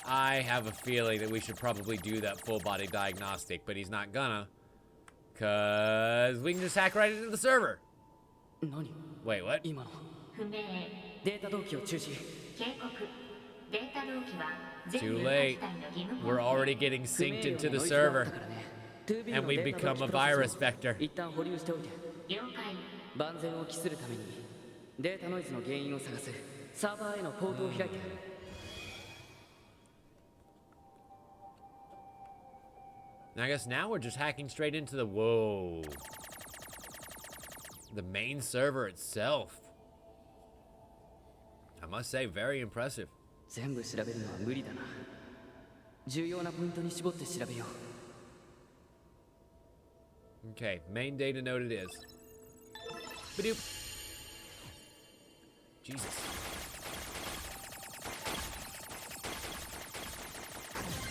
I have a feeling that we should probably do that full body diagnostic, but he's not gonna. Cause we can just hack right into the server. 何 Wait, what? 今の不明データ同期を中止。警告データ同期は全 Too 旅 late. 客隊の義務 We're 管理 already getting 不明 synced 瞭 into な the ノイズがあっ server, たからね。2B and の we データ同 become 期 a プロセ virus スを vector. 一旦保留しておいて。了解万全を期するためにデータノイズの原因を探すサーバーへのポートを開いて。 And I guess now we're just hacking straight into the whoa. The main server itself. I must say, very impressive. 全部調べるのは無理だな。重要なポイントに絞って調べよう。 Okay, main data node it is. Badoop. Jesus.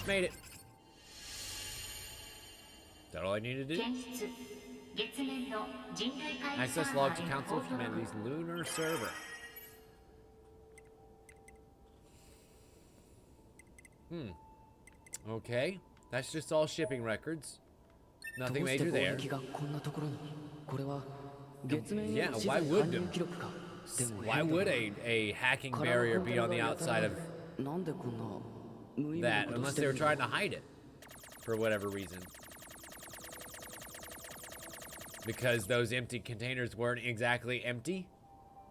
Made it. Is that all I need to do? 検出月面の人類会議サ Access ーバ log ー to への Council of 報告 Humanity's lunar server. Okay. That's just all shipping records. Nothing major there. Yeah, why would a hacking barrier be on the outside of that unless they were trying to hide it for whatever reason? Because those empty containers weren't exactly empty,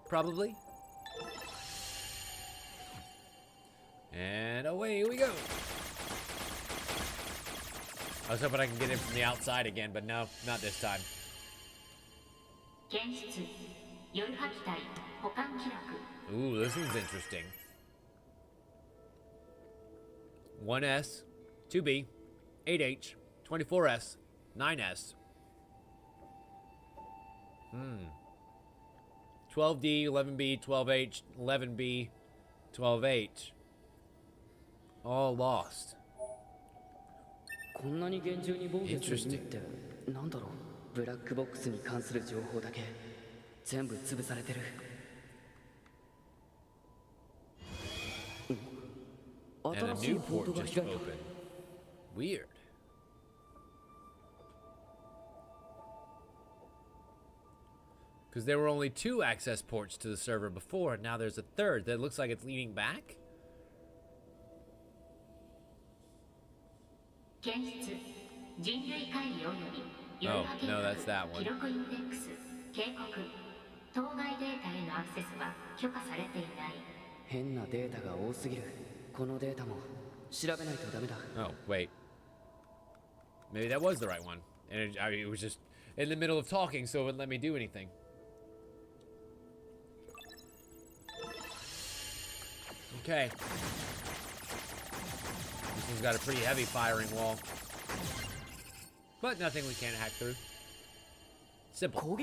probably. And away we go. I was hoping I can get in from the outside again, but no, not this time. Ooh, this one's interesting. 1S, 2B, 8H, 24S, 9S. 12D, 11B, 12H, 11B, 12H. All lost. Interesting. なんだろう、ブラックボックスに関する情報だけ全部潰されてる。And a new port just opened. Weird. Because there were only 2 access ports to the server before, and now there's a 3rd that looks like it's leading back. Oh, no, that's that one. Oh, wait. Maybe that was the right one. And it was just in the middle of talking, so it wouldn't let me do anything. Okay. This one's got a pretty heavy firing wall. But nothing we can't hack through. Simple.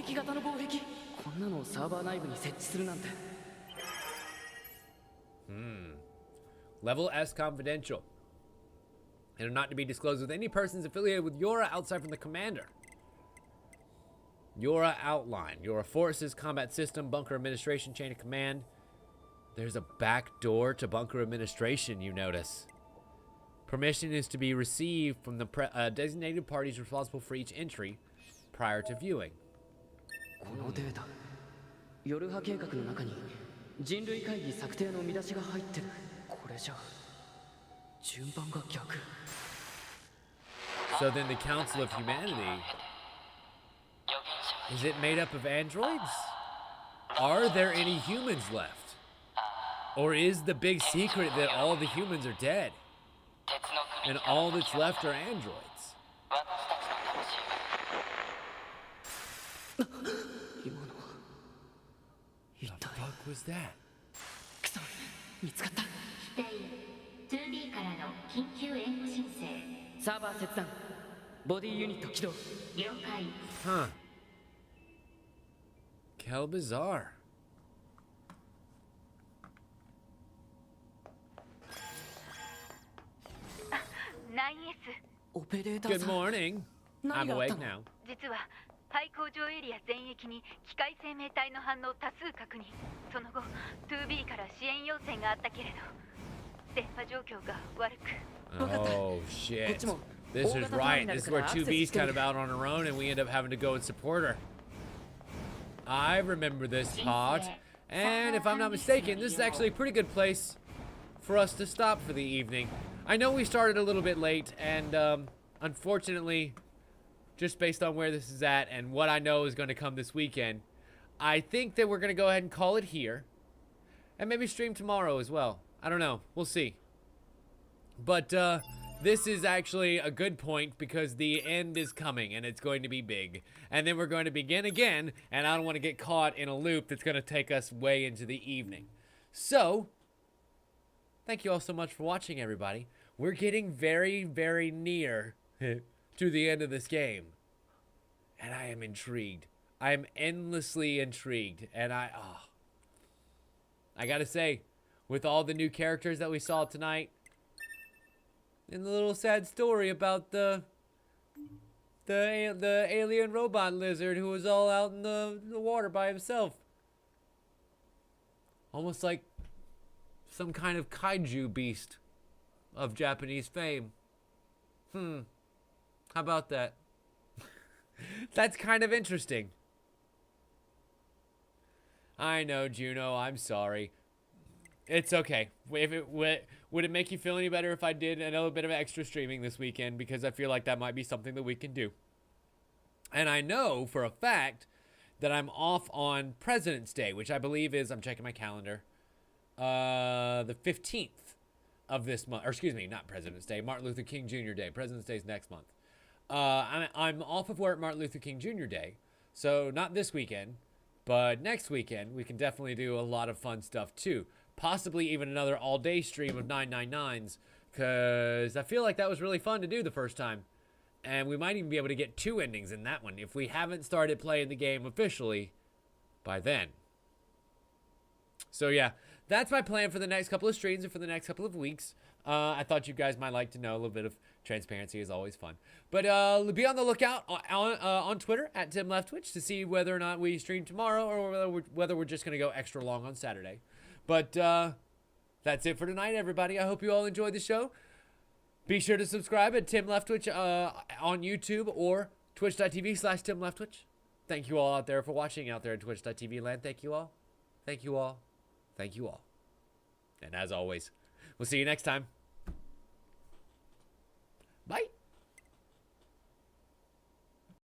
Level S confidential. And are not to be disclosed with any persons affiliated with Yora outside from the commander. Yora outline. Yora forces, combat system, bunker administration, chain of command. There's a back door to bunker administration, you notice. Permission is to be received from the designated parties responsible for each entry prior to viewing. So then the Council of Humanity, is it made up of androids? Are there any humans left? Or is the big secret that all the humans are dead? And all that's left are androids? The fuck was that? Huh. Kel bizarre. Good morning. I'm awake now. 実は対工場エリア全域に機械生命体の反応多数確認。その後 2B から支援要請があったけれど電波状況が悪く。Oh shit. This is right. This is where 2B's kind of out on her own and we end up having to go and support her. I remember this part. And if I'm not mistaken, this is actually a pretty good place for us to stop for the evening. I know we started a little bit late, and unfortunately, just based on where this is at and what I know is going to come this weekend, I think that we're going to go ahead and call it here. And maybe stream tomorrow as well. I don't know. We'll see. But this is actually a good point because the end is coming, and it's going to be big. And then we're going to begin again, and I don't want to get caught in a loop that's going to take us way into the evening. So, thank you all so much for watching, everybody. We're getting very, very near to the end of this game. And I am intrigued. I am endlessly intrigued. And I gotta say, with all the new characters that we saw tonight, and the little sad story about the alien robot lizard who was all out in the water by himself. Almost like some kind of kaiju beast of Japanese fame. How about that? That's kind of interesting. I know, Juno. I'm sorry. It's okay. If it would it make you feel any better if I did a little bit of extra streaming this weekend? Because I feel like that might be something that we can do. And I know for a fact that I'm off on President's Day, which I believe is, I'm checking my calendar, the 15th of this month. Or excuse me, not President's Day, Martin Luther King Jr. Day. President's Day is next month. I'm off of work Martin Luther King Jr. Day. So not this weekend, but next weekend we can definitely do a lot of fun stuff too. Possibly even another all-day stream of 999s, because I feel like that was really fun to do the first time. And we might even be able to get 2 endings in that one if we haven't started playing the game officially by then. So yeah, that's my plan for the next couple of streams and for the next couple of weeks. I thought you guys might like to know. A little bit of transparency is always fun. But be on the lookout on Twitter at @TimLeftwich to see whether or not we stream tomorrow or whether we're just going to go extra long on Saturday. But that's it for tonight, everybody. I hope you all enjoyed the show. Be sure to subscribe at Tim Leftwich on YouTube or twitch.tv/TimLeftwich. Thank you all out there for watching out there at twitch.tv land. Thank you all. Thank you all. Thank you all. And as always, we'll see you next time. Bye.